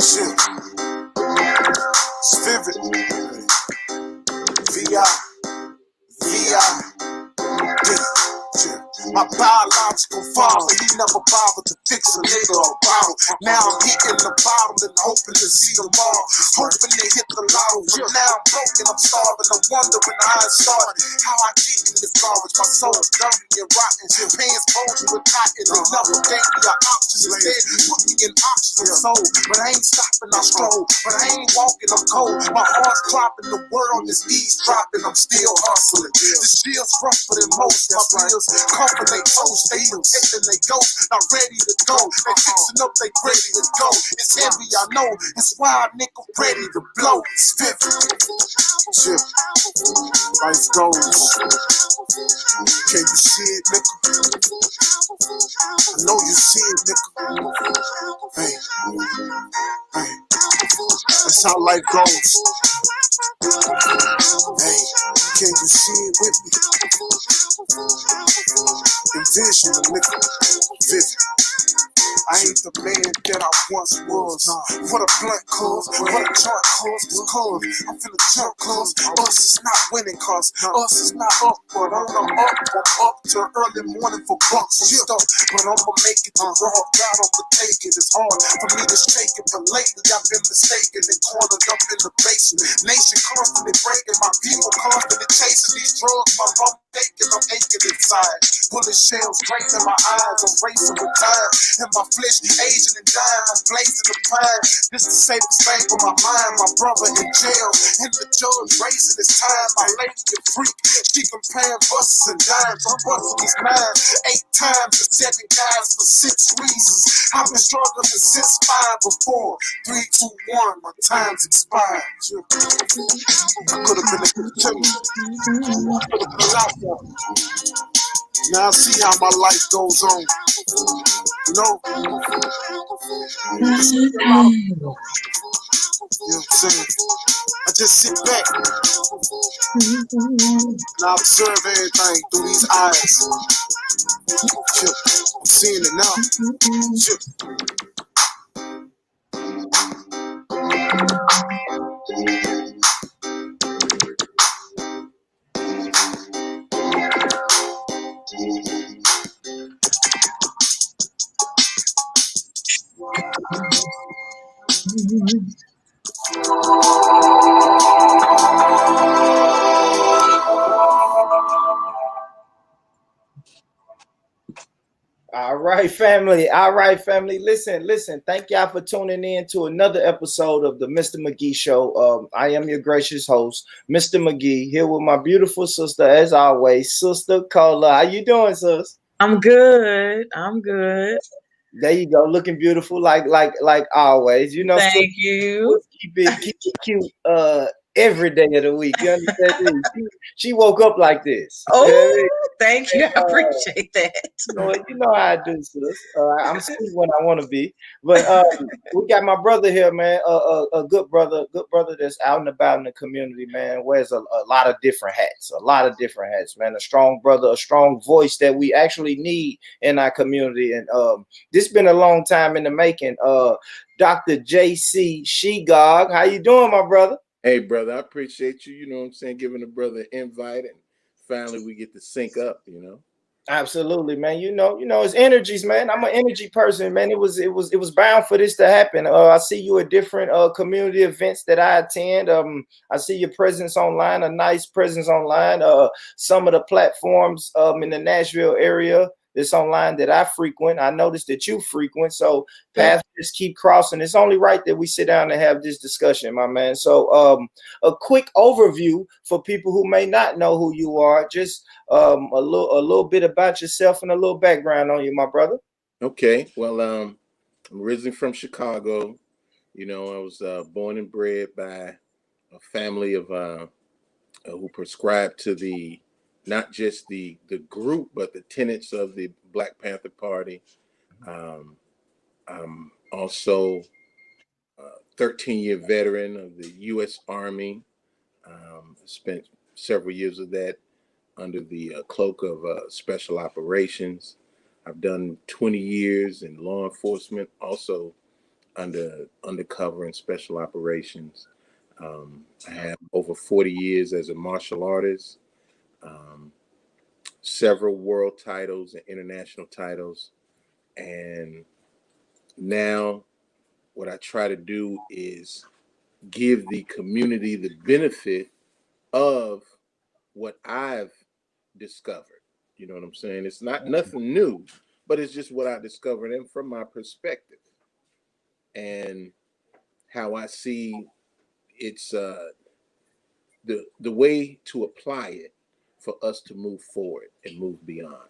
Shit, it's vivid. VI. My biological father, he never bothered to fix a nigga or bottle. Now I'm hitting the bottle and hoping to see them all. Hoping to hit the lotto. But now I'm broken, I'm starving. I'm wondering how it started. How I get in this garbage. My soul's dirty and rotten. Pants bulging with cotton. They never gave me an option. Instead, put me in options of soul. But I ain't stopping, I stroll. But I ain't walking, I'm cold. My heart's dropping. The world is eavesdropping. I'm still hustling. This shit's rougher than most. My bills comfort they toast. They taking they ghost. Not ready to go. They fixing up, they ready to go. It's heavy, I know. It's why a nigga ready to blow. It's 50. Shit. Life goes. Can you see it, nigga? I know you see it, nigga. Hey. Hey. That's how life goes. Hey. Can you see it with me? Envision a nigga. Vivid. I ain't the man that I once was. What a blunt cause, what a chart cause, I'm finna jump cause us is not winning cause us is not up, but I'm up till early morning for bucks and stuff. But I'ma make it to raw, God I'ma take it. It's hard for me to shake it, but lately I've been mistaken and cornered up in the basement. Nation constantly breaking, my people constantly chasing these drugs. My mom aching, I'm aching inside. Bullet shells grazing my eyes, I'm racing with time. And my flesh aging and dying, I'm blazing the pine. This the safest thing for my mind. My brother in jail, and the judge raising his time. My lady a freak, she comparing buses and dimes. I'm busting his mind 8 times and 7 guys for 6 reasons. I've been struggling since 5 before. 3, 2, 1, my time's expired. I could have been a good too. I could have been out there. Now I see how my life goes on. You know? You know what I'm saying? I just sit back and I observe everything through these eyes. Shit. I'm seeing it now. Shit. All right, family. All right, family. Listen. Thank y'all for tuning in to another episode of the Mr. Mcgee Show. I am your gracious host, Mr. Mcgee, here with my beautiful sister, as always, Sister Cola. How you doing, sis? I'm good. I'm good. There you go, looking beautiful, like always. You know, Thank you. Keep it cute. Every day of the week. You understand me? She woke up like this. Oh, thank you. I appreciate that. You know how I do, sis. I'm sweet when I want to be. But we got my brother here, man. A good brother that's out and about in the community, man. Wears a lot of different hats. Man. A strong brother, a strong voice that we actually need in our community. And this been a long time in the making. Dr. JC Shegog, how you doing, my brother? Hey, brother, I appreciate you, you know what I'm saying, giving the brother an invite, and finally we get to sync up, you know. Absolutely, man. You know, it's energies, man. I'm an energy person, man. It was bound for this to happen. I see you at different community events that I attend. I see your presence online, a nice presence online. Some of the platforms in the Nashville area that's online that I frequent. I noticed that you frequent. So paths just keep crossing. It's only right that we sit down and have this discussion, my man. So a quick overview for people who may not know who you are. Just a little bit about yourself and a little background on you, my brother. Okay. Well, I'm originally from Chicago. You know, I was born and bred by a family of who prescribed to the not just the group, but the tenets of the Black Panther Party. I'm also 13-year veteran of the U.S. Army. Spent several years of that under the cloak of special operations. I've done 20 years in law enforcement, also undercover and special operations. I have over 40 years as a martial artist, um, several world titles and international titles. And now what I try to do is give the community the benefit of what I've discovered. You know what I'm saying? It's not nothing new, but it's just what I discovered and from my perspective and how I see it's the way to apply it for us to move forward and move beyond.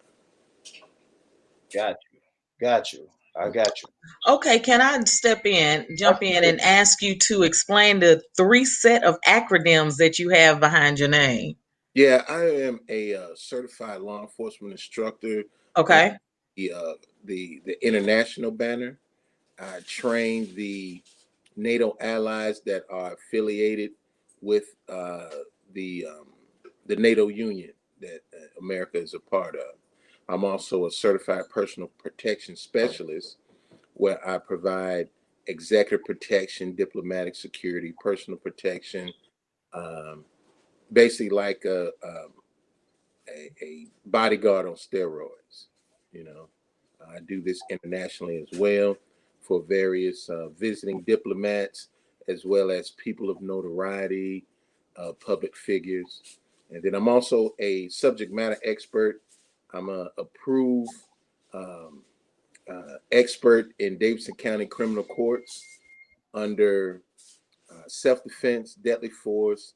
Got you. Got you. I got you. Okay, can I jump in Absolutely. and ask you to explain the 3 set of acronyms that you have behind your name? Yeah, I am a certified law enforcement instructor on Okay. the the international banner. I train the NATO allies that are affiliated with the um, the NATO Union that America is a part of. I'm also a certified personal protection specialist, where I provide executive protection, diplomatic security, personal protection, um, basically like a bodyguard on steroids. You know, I do this internationally as well for various visiting diplomats, as well as people of notoriety, public figures. And then I'm also a subject matter expert. I'm a approved um, expert in Davidson County criminal courts under self-defense, deadly force,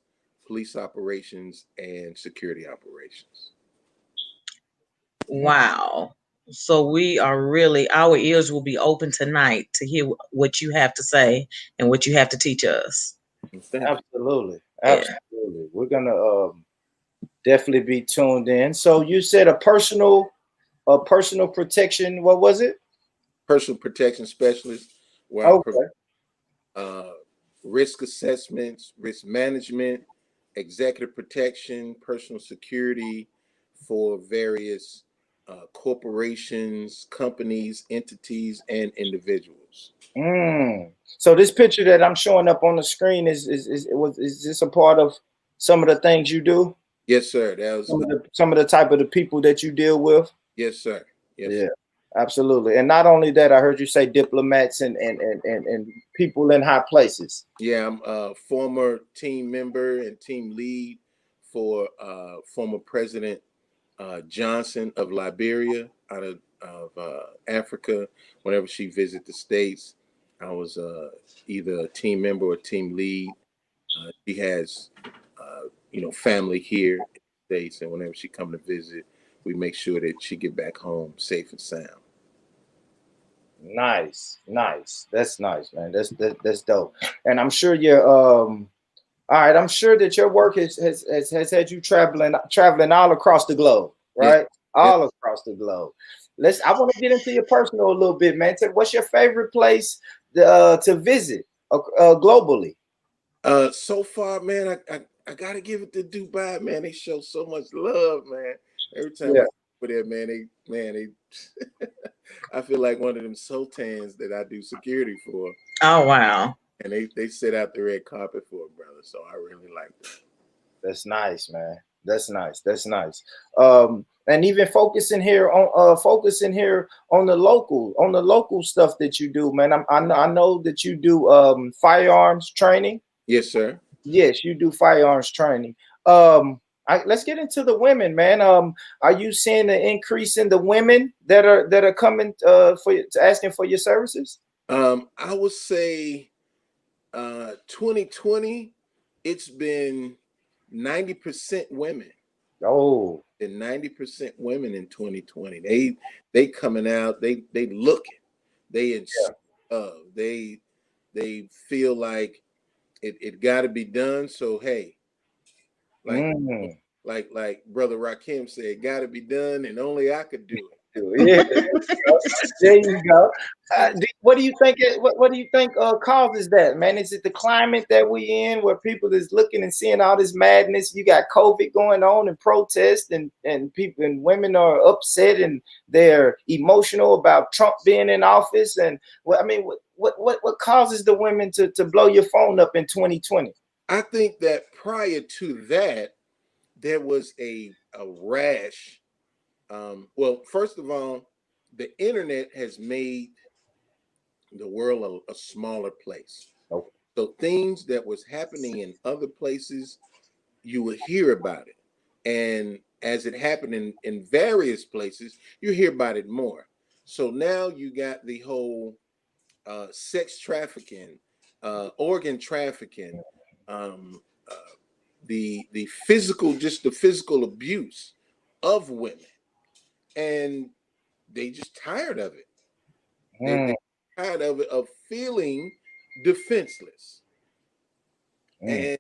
police operations, and security operations. Wow. So we are really, our ears will be open tonight to hear what you have to say and what you have to teach us. Thank you. Absolutely. Yeah. Absolutely. We're gonna definitely be tuned in. So you said a personal protection. What was it? Personal protection specialist, where I provide Okay. uh, risk assessments, risk management, executive protection, personal security for various corporations, companies, entities, and individuals. So this picture that I'm showing up on the screen is this a part of some of the things you do? Yes, sir. That was Some of the type of the people that you deal with? yes, sir. Yes, Yeah, sir. absolutely. And not only that, I heard you say diplomats and people in high places. Yeah, I'm a former team member and team lead for former President Johnson of Liberia, out of Africa. Whenever she visited the States, I was either a team member or team lead. She has, family here in the States, and whenever she come to visit, we make sure that she get back home safe and sound. Nice, nice. That's nice, man. That's dope. And I'm sure you're all right. I'm sure that your work has had you traveling all across the globe, Yes, right? yes. All across the globe. I want to get into your personal a little bit, man. What's your favorite place to visit globally? So far, man, I gotta give it to Dubai, man. They show so much love, man. Every time I Yeah. go there, they I feel like one of them sultans that I do security for, Oh, wow. and they set out the red carpet for a brother. So I really like that. That's nice, man. That's nice. That's nice. And even focusing here on the local stuff that you do, man. I know that you do firearms training. Yes, sir. Yes, you do firearms training. Let's get into the women, man. Are you seeing an increase in the women that are coming asking for your services? I would say 2020, it's been 90% women. Oh, And 90% women in 2020. They coming out, they looking, they in they feel like it got to be done. So hey, like mm, like Brother Rakim said, got to be done, and only I could do it. Yeah, there you go. What do you think? What do you think causes that, man? Is it the climate that we in, where people is looking and seeing all this madness? You got COVID going on and protests, and people and women are upset and they're emotional about Trump being in office. And I mean, what causes the women to blow your phone up in 2020? I think that prior to that, there was a rash. Well, first of all, the internet has made the world a smaller place. Okay. So things that was happening in other places, you would hear about it. And as it happened in various places, you hear about it more. So now you got the whole sex trafficking, organ trafficking, um, uh, the physical, just the physical abuse of women, and they just tired of it. They tired of it, of feeling defenseless, and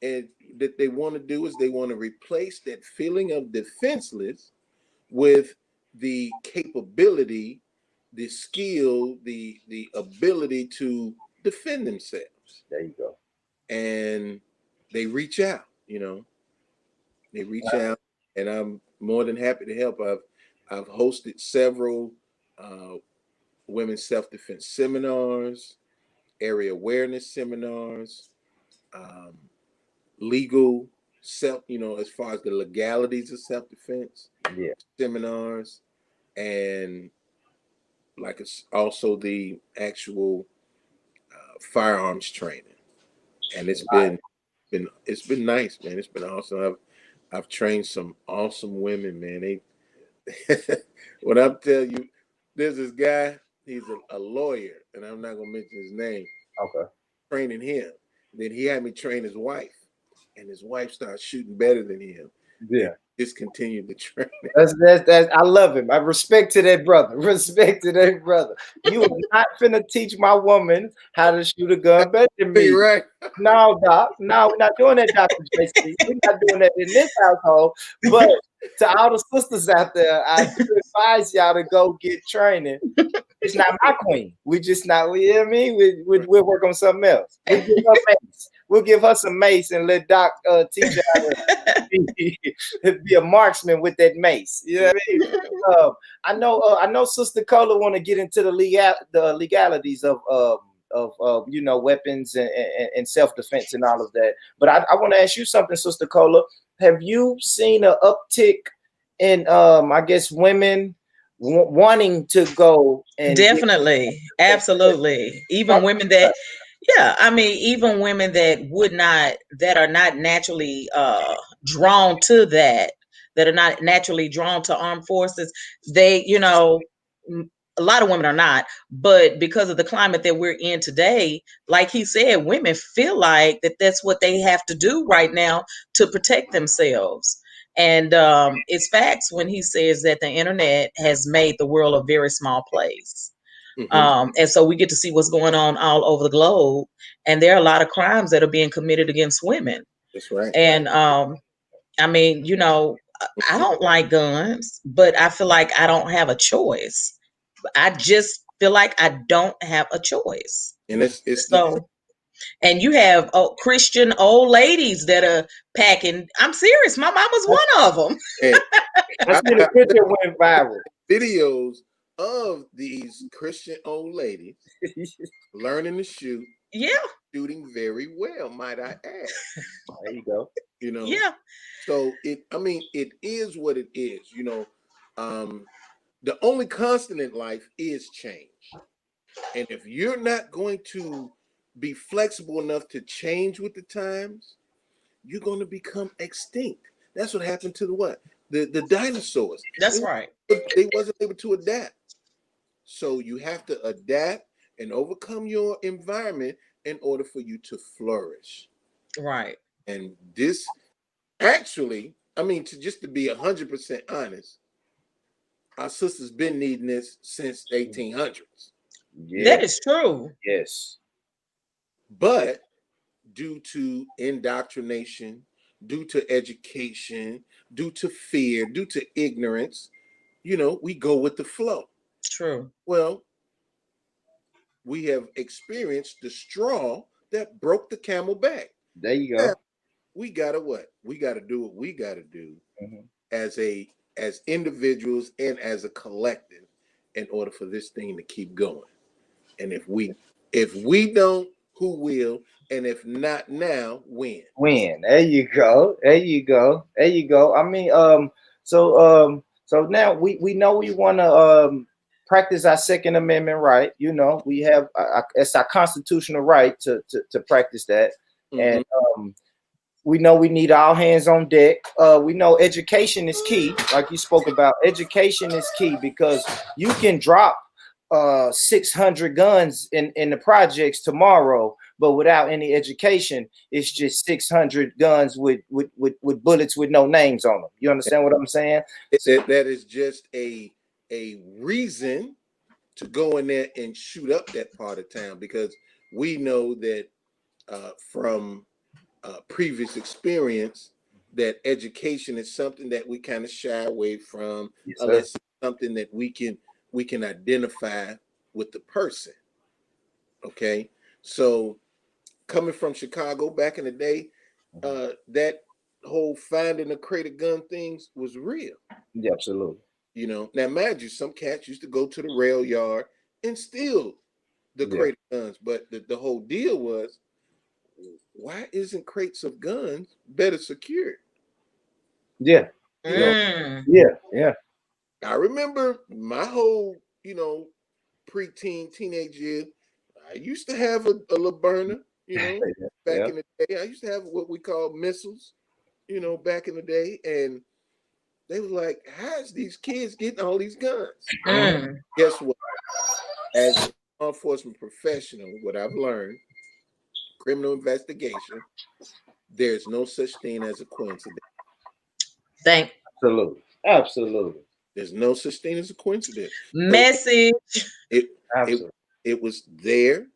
that they want to do is they want to replace that feeling of defenseless with the capability, the skill, the ability to defend themselves. There you go. And they reach out, they reach out, and I'm more than happy to help. I've hosted several women's self-defense seminars, area awareness seminars, um, legal as far as the legalities of self-defense seminars, and like it's also the actual firearms training. And it's been nice, man. It's been awesome. I've trained some awesome women, man. When I'm telling you, there's this guy, he's a lawyer, and I'm not gonna mention his name. Okay. Training him. Then he had me train his wife, and his wife started shooting better than him. Yeah. Discontinued the training. That's I love him. I respect to that brother. Respect to that brother. You are not finna teach my woman how to shoot a gun better than me. Right. No, Doc. No, we're not doing that, Dr. JC. We're not doing that in this household. But to all the sisters out there, I do advise y'all to go get training. It's not my queen. We just not, you know what I mean? We'll work on something else. We'll give her mace. We'll give her some mace and let Doc teach her how to be a marksman with that mace. You know what I mean? I know Sister Cola want to get into the legalities of weapons and self-defense and all of that. But I want to ask you something, Sister Cola. Have you seen an uptick in I guess women wanting to go and Definitely, absolutely. Even women that, yeah, I mean, even women that are not naturally drawn to that are not naturally drawn to armed forces, they, a lot of women are not, but because of the climate that we're in today, like he said, women feel like that's what they have to do right now to protect themselves. And it's facts when he says that the internet has made the world a very small place. And so we get to see what's going on all over the globe. And there are a lot of crimes that are being committed against women. That's right. And I mean, I don't like guns, but I feel like I don't have a choice. I just feel like I don't have a choice. And it's So, and you have Christian old ladies that are packing. I'm serious. My mama's one of them. Hey, I seen a picture went viral. Videos of these Christian old ladies learning to shoot. Yeah. Shooting very well, might I add. There you go. Yeah. So it is what it is. The only constant in life is change. And if you're not going to be flexible enough to change with the times, you're going to become extinct. That's what happened to the dinosaurs. That's right. They wasn't able to adapt. So you have to adapt and overcome your environment in order for you to flourish. Right. And this actually, to be 100% honest, our sisters been needing this since the 1800s. Yeah. That is true. Yes. But due to indoctrination, due to education, due to fear, due to ignorance, we go with the flow. True. Well, we have experienced the straw that broke the camel back. There you Now, go. we gotta what? We gotta do what we gotta do Mhm. as individuals and as a collective in order for this thing to keep going. And if we don't, who will? And if not now, when? When? There you go. There you go. There you go. I mean, so now we know we want to practice our Second Amendment right. You know, we have it's our constitutional right to practice that, Mm-hmm. and we know we need all hands on deck. We know education is key, like you spoke about. Education is key because you can drop 600 guns in the projects tomorrow, but without any education, it's just 600 guns with bullets with no names on them. You understand what I'm saying? That is just a reason to go in there and shoot up that part of town, because we know that from previous experience that education is something that we kind of shy away from, Yes, sir. unless it's something that we can identify with the person. Okay, so coming from Chicago back in the day, that whole finding a crate of gun things was real. Yeah, absolutely. Now mind you, some cats used to go to the rail yard and steal the Yeah. crate of guns, but the whole deal was, why isn't crates of guns better secured? Yeah. You know, Yeah. I remember my whole, preteen, teenage years. I used to have a little burner, back Yeah. in the day. I used to have what we call missiles, back in the day. And they were like, how's these kids getting all these guns? Mm. Guess what? As a law enforcement professional, what I've learned, criminal investigation, there's no such thing as a coincidence. Thank Absolutely. There's no such thing as a coincidence. So message. it it Absolutely. it was there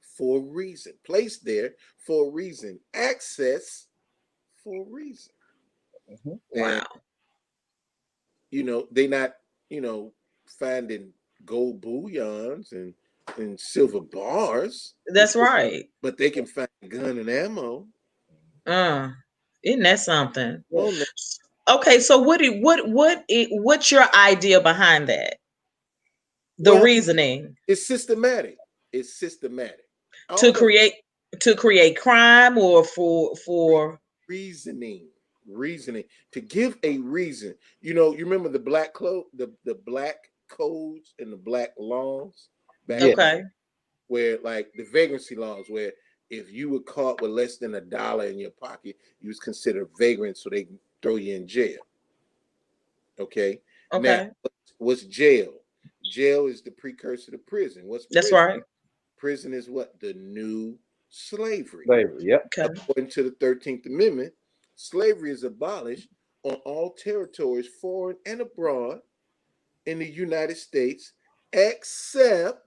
for a reason, placed there for a reason, access for a reason. Mhm. And Wow. they not, finding gold bullions and silver bars, That's right. but they can find gun and ammo. Uh, isn't that something? Oh no. Okay, so what's your idea behind that? The Well, reasoning it's systematic. It's systematic. to All of create crime or for reasoning, reasoning to give a reason. You remember the black code, the black codes and the black laws back Yeah. okay. where, like, the vagrancy laws, where if you were caught with less than $1 in your pocket, you was considered vagrant, so they can throw you in jail. Okay. Now, Okay. what's jail? Jail is the precursor to prison. What's That's prison? right. Prison is what? The new slavery. Slavery. Yep. Okay. According to the 13th Amendment, slavery is abolished on all territories, foreign and abroad, in the United States, except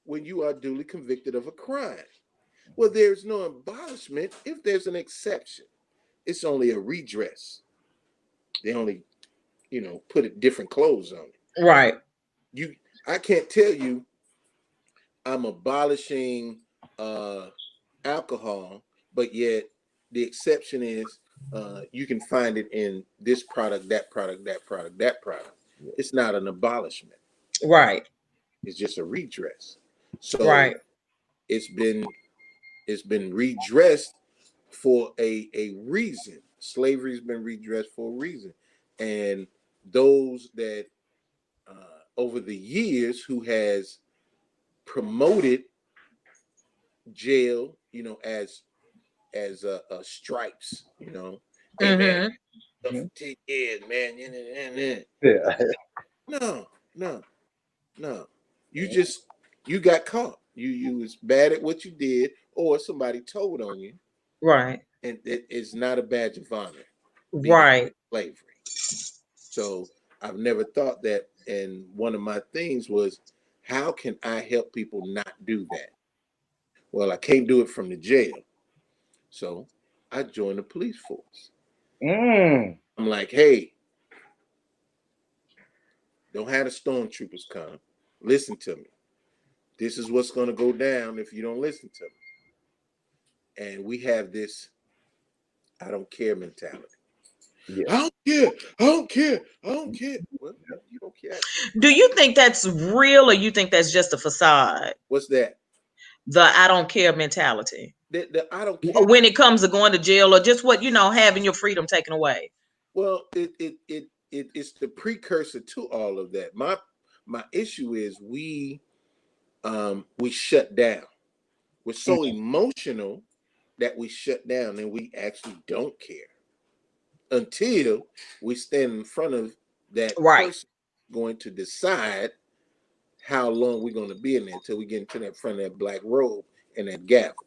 when you are duly convicted of a crime. Well, there's no abolishment if there's an exception. It's only a redress. They only, put it different clothes on it. Right. I can't tell you I'm abolishing alcohol, but yet the exception is you can find it in this product, that product, that product, that product. It's not an abolishment. Right. It's just a redress. So Right. it's been redressed for a reason. Slavery's been redressed for a reason, and those that over the years who has promoted jail, as stripes, hey man, Mm-hmm. for 10 years, man. Yeah. No, no, no. You got caught. You was bad at what you did, or somebody told on you, Right. and it's not a badge of honor being Right. slavery. So I've never thought that, and one of my things was, how can I help people not do that? Well, I can't do it from the jail, so I joined the police force. Mm. I'm like, hey, Don't have the stormtroopers come. Listen to me. This is what's going to go down if you don't listen to me. And we have this I don't care mentality. Yeah. I don't care. I don't care. I don't care. Well, you don't care. Do you think that's real, or you think that's just a facade? What's that? The I don't care mentality. The I don't care. When it comes to going to jail, or just what, having your freedom taken away. Well, it's the precursor to all of that. My issue is we shut down. We're so emotional that we shut down and we actually don't care until we stand in front of that person going to decide how long we're going to be in there until we get into that front of that black robe and that gavel.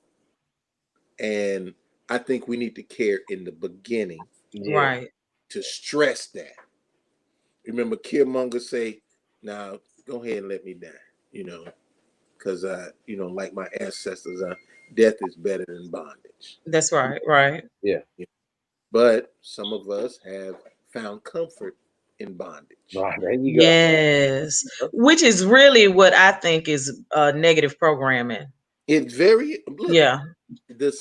And I think we need to care in the beginning, right, to stress that. Remember, Killmonger say, "Now go ahead and let me die," because like my ancestors, death is better than bondage. That's right, right. Yeah. But some of us have found comfort in bondage. Right, there you go. Yes, which is really what I think is negative programming. It's very yeah. The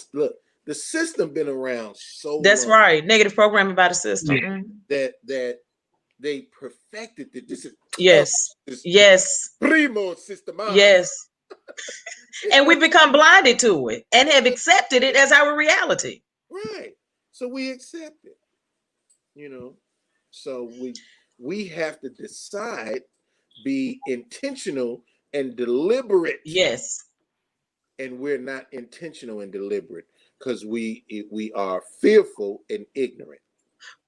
system been around so That's long. right. Negative programming by the system. That they perfected it. This is yes. Primo system. Yes. And we become blinded to it and have accepted it as our reality. Right. So we accept it. So we have to decide, be intentional and deliberate. Yes. And we're not intentional and deliberate because we are fearful and ignorant.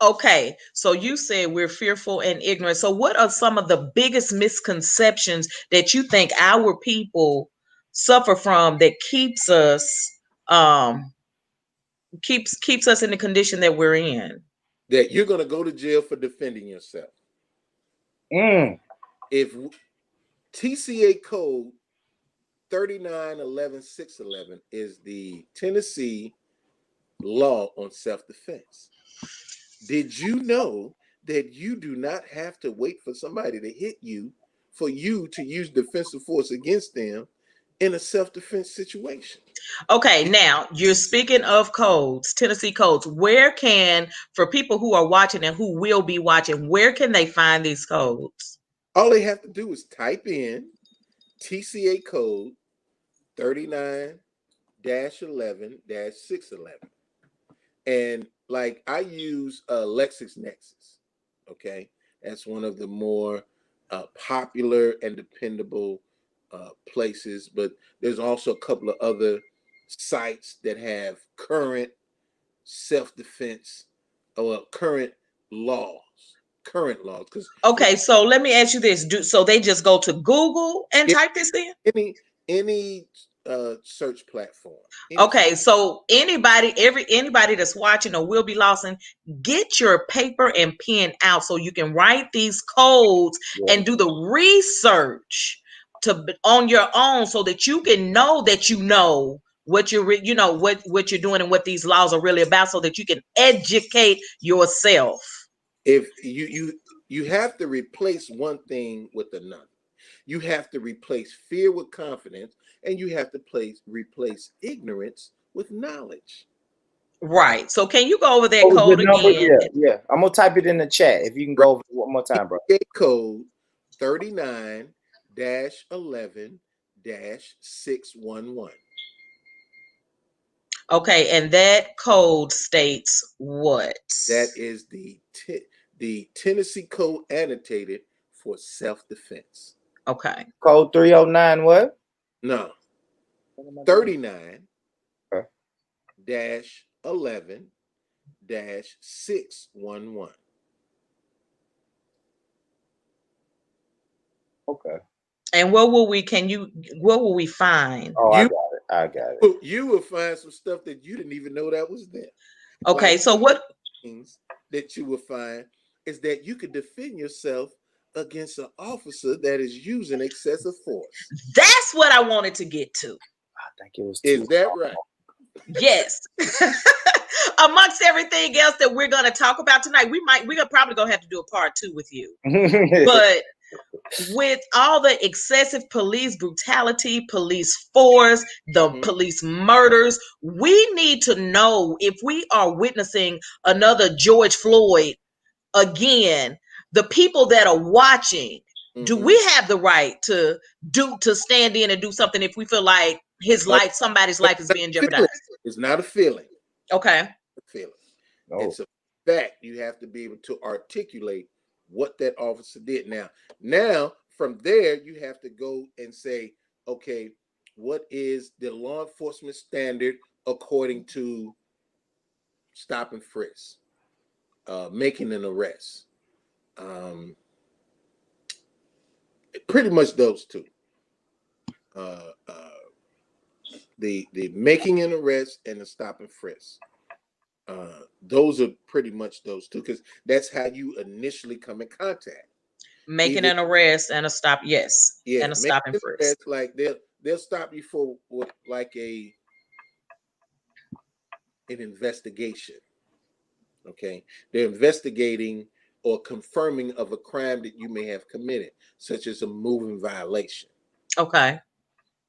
Okay, so you said we're fearful and ignorant. So what are some of the biggest misconceptions that you think our people suffer from that keeps us keeps us in the condition that we're in? That you're going to go to jail for defending yourself. If TCA code 39-11-611 is the Tennessee law on self-defense. Did you know that you do not have to wait for somebody to hit you for you to use defensive force against them in a self-defense situation? Okay, now you're speaking of codes, Tennessee codes. Where can, for people who are watching and who will be watching, where can they find these codes? All they have to do is type in TCA code 39-11-611. And like I use LexisNexis, okay? That's one of the more popular and dependable places, but there's also a couple of other sites that have current self-defense or current laws. Okay, so let me ask you this: so they just go to Google and type this in? Any search platform. Okay, so anybody that's watching or will be listening, get your paper and pen out so you can write these codes and do the research on your own, so that you can know that what you're what you're doing and what these laws are really about, so that you can educate yourself. If you have to replace one thing with another. You have to replace fear with confidence, and you have to replace ignorance with knowledge. Right. So can you go over that code again? Yeah. I'm gonna type it in the chat. If you can go over it one more time, bro. Code 39-11-611. Okay, and that code states what? That is the Tennessee code annotated for self-defense. Okay. Code 309 what? No. 39-11-611. Okay. And what will we find? Oh, I got it. You will find some stuff that you didn't even know that was there. Okay, like, so what things that you will find is that you can defend yourself against an officer that is using excessive force. That's what I wanted to get to. I think it was. Is that right? Yes. Amongst everything else that we're going to talk about tonight, we're probably going to have to do a part 2 with you. But with all the excessive police brutality, police force, the police murders, we need to know if we are witnessing another George Floyd again, the people that are watching, do we have the right to stand in and do something if we feel like his life, somebody's life is being jeopardized? It's not a feeling. Okay. A feeling. No. It's a fact. You have to be able to articulate what that officer did. Now from there, you have to go and say, okay, what is the law enforcement standard according to stop and frisk, making an arrest? Pretty much those two. The making an arrest and the stop and frisk. Those are pretty much those two, because that's how you initially come in contact. Making an arrest and a stop, yes. Yeah, and a stop and frisk. Like they'll stop you for like an investigation. Okay, they're investigating or confirming of a crime that you may have committed, such as a moving violation. Okay.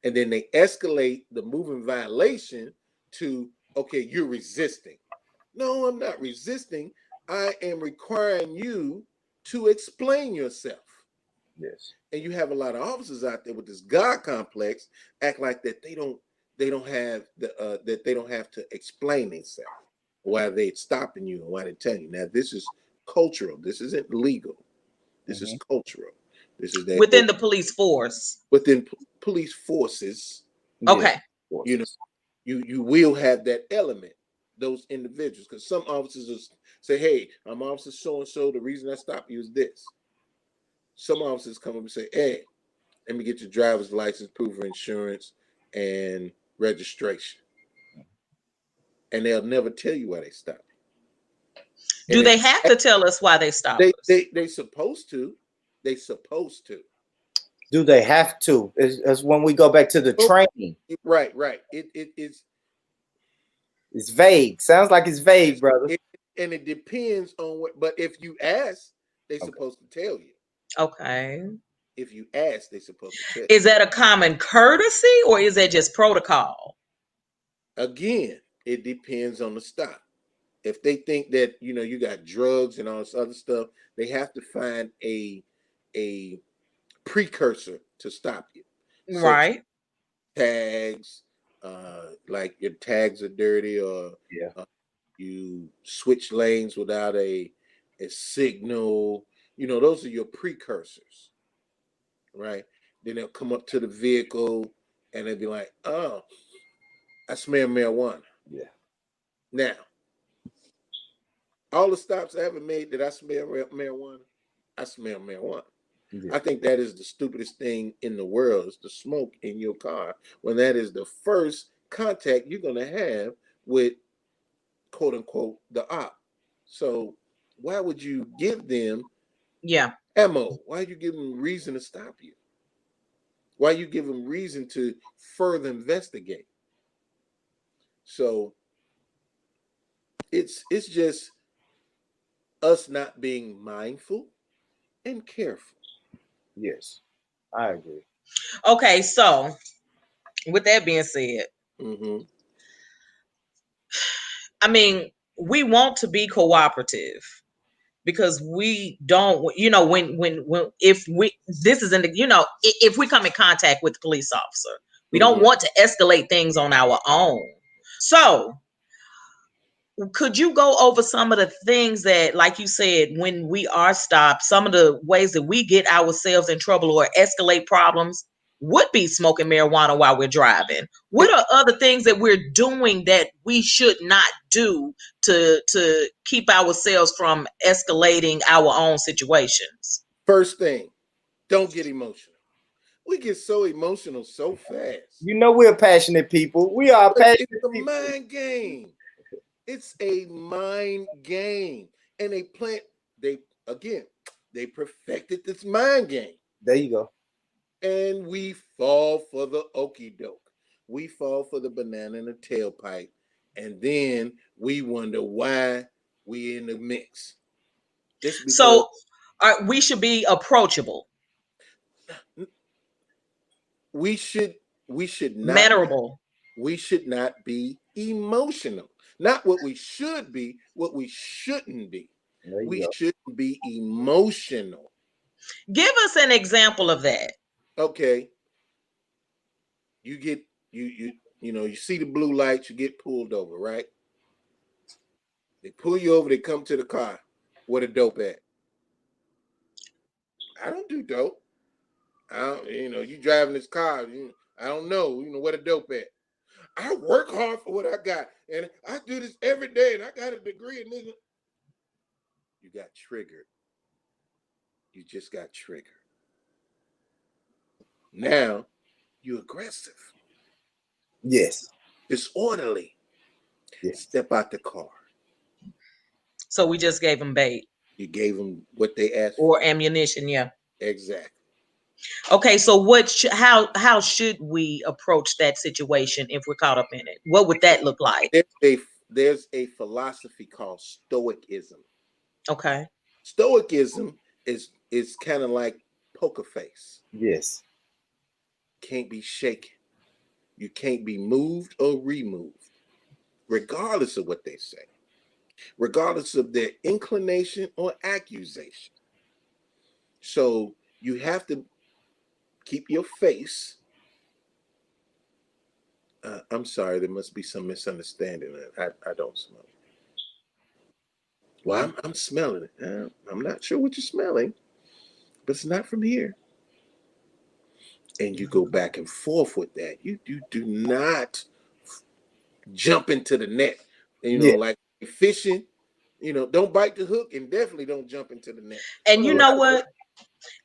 And then they escalate the moving violation to, okay, you're resisting. No, I'm not resisting. I am requiring you to explain yourself. Yes. And you have a lot of officers out there with this God complex, act like that they don't have that they don't have to explain themselves, why they're stopping you and why they're telling you. Now, this is cultural. This isn't legal. This is cultural. This is that within the police force. Within police forces. Okay. You know, you will have that element, those individuals, because some officers will say, hey, I'm officer so and so, the reason I stopped you is this. Some officers come up and say, hey, let me get your driver's license, proof of insurance, and registration. And they'll never tell you why they stopped. Do they have to tell us why they stopped us? They supposed to. They supposed to. Do they have to? It's when we go back to the training. Right. It's vague. Sounds like it's vague, brother. And it depends on what. But if you ask, they're supposed to tell you. Okay. If you ask, they're supposed to tell you. Is that a common courtesy or is that just protocol? Again, it depends on the stop. If they think that you got drugs and all this other stuff, they have to find a precursor to stop you. Right. Tags, like your tags are dirty, or you switch lanes without a signal. Those are your precursors, right? Then they'll come up to the vehicle and they'll be like, "Oh, I smell marijuana." Yeah. Now, all the stops I ever made, did I smell marijuana? I smell marijuana. Yeah. I think that is the stupidest thing in the world, is the smoke in your car, when that is the first contact you're going to have with, quote unquote, the op. So why would you give them ammo? Why you give them reason to stop you? Why you give them reason to further investigate? So it's just us not being mindful and careful. Yes, I agree. Okay, so with that being said, I mean, we want to be cooperative because we don't, when if we, this is in the, if we come in contact with the police officer, we don't want to escalate things on our own. So could you go over some of the things that, like you said, when we are stopped, some of the ways that we get ourselves in trouble or escalate problems would be smoking marijuana while we're driving? What are other things that we're doing that we should not do to keep ourselves from escalating our own situations? First thing, don't get emotional. We get so emotional so fast. We're passionate people. We are passionate people. It's a mind game. It's a mind game. And they perfected this mind game. There you go. And we fall for the okie doke. We fall for the banana in the tailpipe. And then we wonder why we in the mix. So we should be approachable. we should we should not Mannerable. we should not be emotional. Not what we should be, what we shouldn't be. There you We go. shouldn't be emotional. Give us an example of that. Okay, you get you see the blue lights, you get pulled over, right? They pull you over, they come to the car. What a dope at? I don't do dope. I don't, you driving this car. I don't know. What a dope at? I work hard for what I got, and I do this every day, and I got a degree in this. You got triggered. You just got triggered. Now you're aggressive, Yes. disorderly. Yes. Step out the car. So we just gave them bait You gave them what they asked or for. ammunition. Yeah. Exactly. Okay. So how should we approach that situation if we're caught up in it? What would that look like? There's a philosophy called Stoicism. Okay. Stoicism is kind of like poker face. Yes. Can't be shaken. You can't be moved or removed, regardless of what they say, regardless of their inclination or accusation. So you have to keep your face. I'm sorry, there must be some misunderstanding. I don't smell it. Well, I'm smelling it. I'm not sure what you're smelling, but it's not from here. And you go back and forth with that. You do not jump into the net. Yeah. Like fishing. Don't bite the hook, and definitely don't jump into the net. And Well, you a know lot of what?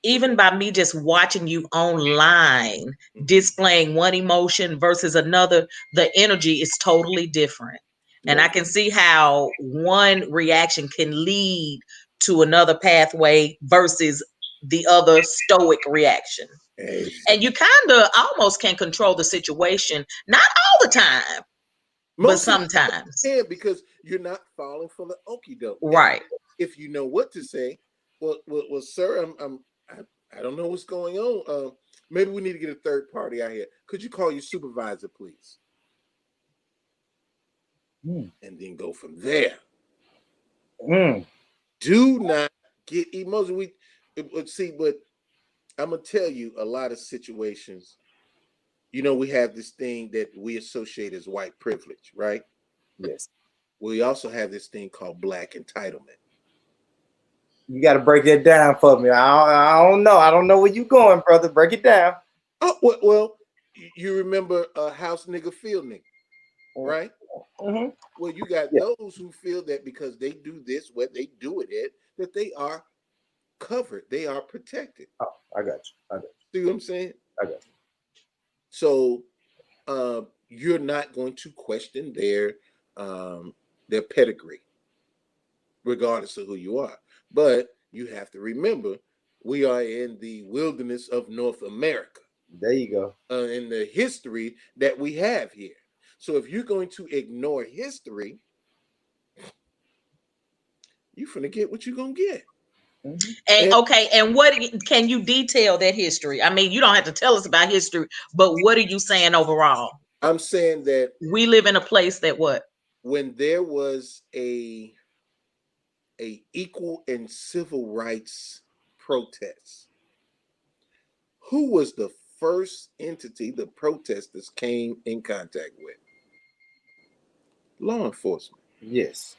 Even by me just watching you online displaying one emotion versus another, the energy is totally different. And I can see how one reaction can lead to another pathway versus the other stoic reaction. And you kind of almost can control the situation, not all the time, but most of the time sometimes. you can, because you're not falling for the okie doke. And Right. if you know what to say, well, sir, I don't know what's going on. Maybe we need to get a third party out here. Could you call your supervisor, please? Mm. And then go from there. Mm. Do not get emotional. See, but I'm gonna tell you, a lot of situations. We have this thing that we associate as white privilege, right? Yes. We also have this thing called black entitlement. You got to break that down for me. I don't know. I don't know where you going, brother. Break it down. Oh, well, you remember house nigga, field nigga, right? Mm-hmm. Well, you got Yeah. those who feel that because they do this, what they do it at, that they are covered, they are protected. Oh, I got you. See what I'm saying? I got you. So you're not going to question their pedigree, regardless of who you are. But you have to remember, we are in the wilderness of North America. There you go. In the history that we have here. So if you're going to ignore history, you're finna get what you're gonna get. Mm-hmm. And okay, and what can you detail that history? I mean, you don't have to tell us about history, but what are you saying overall? I'm saying that We live in a place that what? when there was a equal and civil rights protest, who was the first entity the protesters came in contact with? Law enforcement. Yes.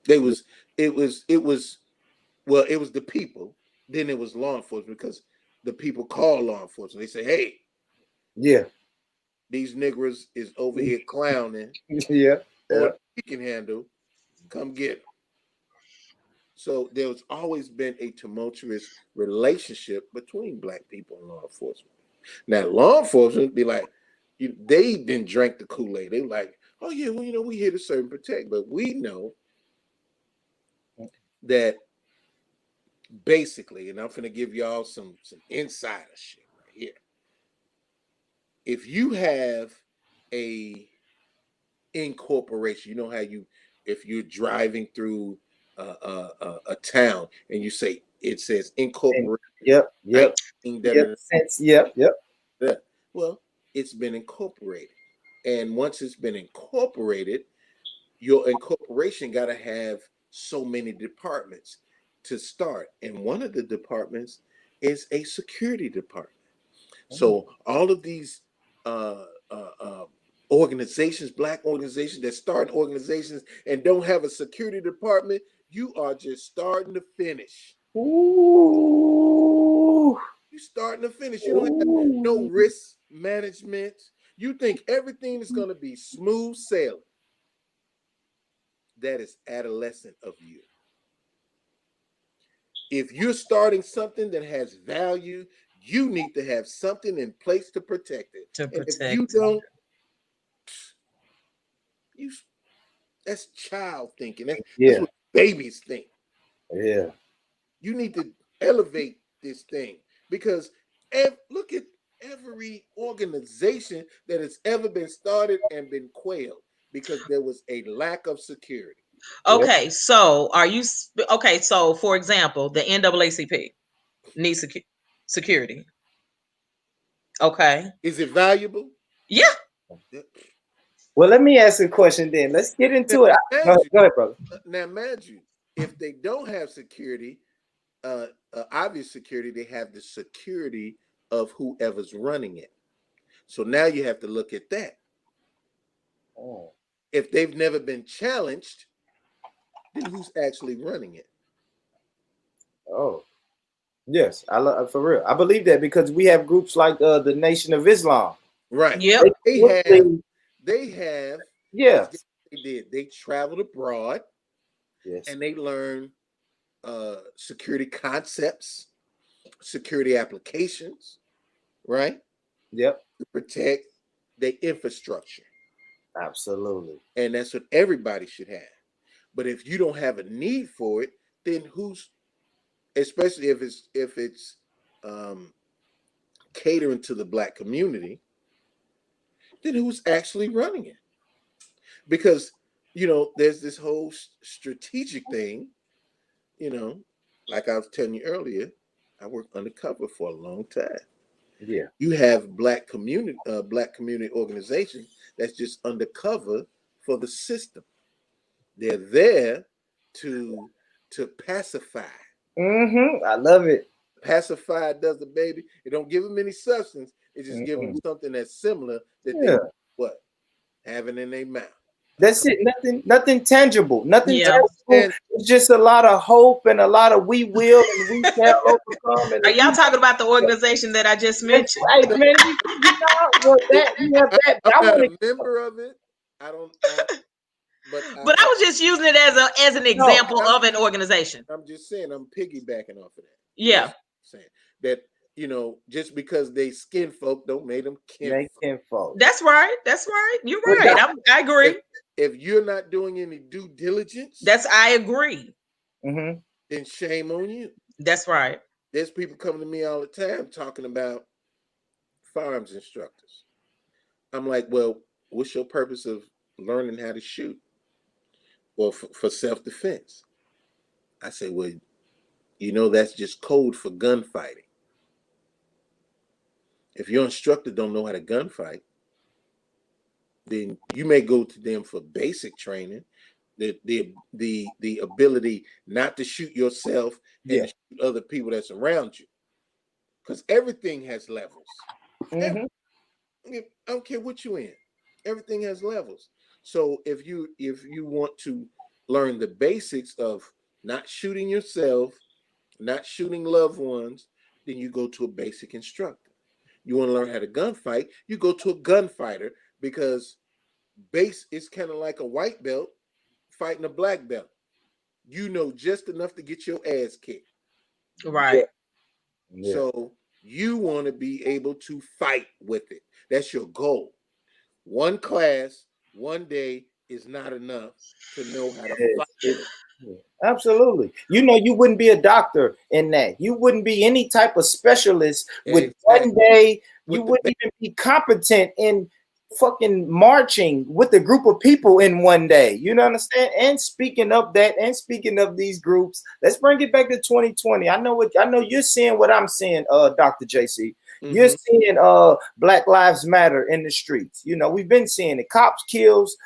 It was well, it was the people, then it was law enforcement, because the people call law enforcement. They say, hey, Yeah. these niggers is over here clowning Yeah. on the can handle. Come get them. So there's always been a tumultuous relationship between black people and law enforcement. Now, law enforcement be like, they didn't drink the Kool-Aid. They like, oh yeah, well, we here to serve and protect, but we know that basically, and I'm gonna give y'all some insider shit right here. If you have a incorporation, how if you're driving through a town and you say it says incorporate. Yep. Yep. Sense. Yep. Well, it's been incorporated. And once it's been incorporated, your incorporation got to have so many departments to start. And one of the departments is a security department. So all of these organizations, black organizations that start organizations and don't have a security department, you are just starting to finish. Ooh. You starting to finish. You don't have no risk management. You think everything is going to be smooth sailing. That is adolescent of you. If you're starting something that has value, you need to have something in place to protect it. And if you don't, that's child thinking. That's what babies think. Yeah. You need to elevate this thing because look at every organization that has ever been started and been quailed because there was a lack of security. Okay, so are you okay? So, for example, the NAACP needs security. Okay. Is it valuable? Yeah. Well, let me ask a question then. Let's get into it. Go ahead, brother. Now, imagine you, if they don't have security, obvious security, they have the security of whoever's running it. So now you have to look at that. Oh. If they've never been challenged, then who's actually running it? Oh, yes, for real. I believe that because we have groups like the Nation of Islam. Right. Yep. They have. Yeah. They did. They traveled abroad. Yes. And they learn security concepts, security applications, right? Yep. To protect their infrastructure. Absolutely. And that's what everybody should have. But if you don't have a need for it, then who's, especially if it's catering to the black community, then who's actually running it? Because, there's this whole strategic thing, like I was telling you earlier, I worked undercover for a long time. Yeah. You have black community organizations that's just undercover for the system. They're there to pacify. I love it. Pacify does the baby. It don't give them any substance. It just give them something that's similar that they having in their mouth. That's it. Nothing tangible. Nothing tangible. And it's just a lot of hope and a lot of we will and we shall overcome. Are y'all talking about the organization that I just mentioned? Right, man. I'm not a member of it. But I was just using it as an example of an organization. I'm just saying I'm piggybacking off of that. Yeah. Saying that just because they skin folk don't make them kinfolk. That's right. You're right. I agree. If you're not doing any due diligence, I agree. Then shame on you. That's right. There's people coming to me all the time talking about firearms instructors. I'm like, well, what's your purpose of learning how to shoot? Well, for self-defense. I say, well, that's just code for gunfighting. If your instructor don't know how to gunfight, then you may go to them for basic training, the ability not to shoot yourself and shoot other people that's around you, because everything has levels. I don't care what you're in, everything has levels. So if you want to learn the basics of not shooting yourself, not shooting loved ones, then you go to a basic instructor. You want to learn how to gunfight, you go to a gunfighter, because base is kind of like a white belt fighting a black belt. You know just enough to get your ass kicked. Right. Yeah. So you want to be able to fight with it. That's your goal. One class, one day is not enough to know how to fight with it. Absolutely. You wouldn't be a doctor in that. You wouldn't be any type of specialist with one day. You wouldn't even be competent in fucking marching with a group of people in one day. You know what I'm saying? And speaking of that, and speaking of these groups, let's bring it back to 2020. I know you're seeing what I'm seeing, Dr. JC. You're seeing Black Lives Matter in the streets. You know, we've been seeing it. Cops kills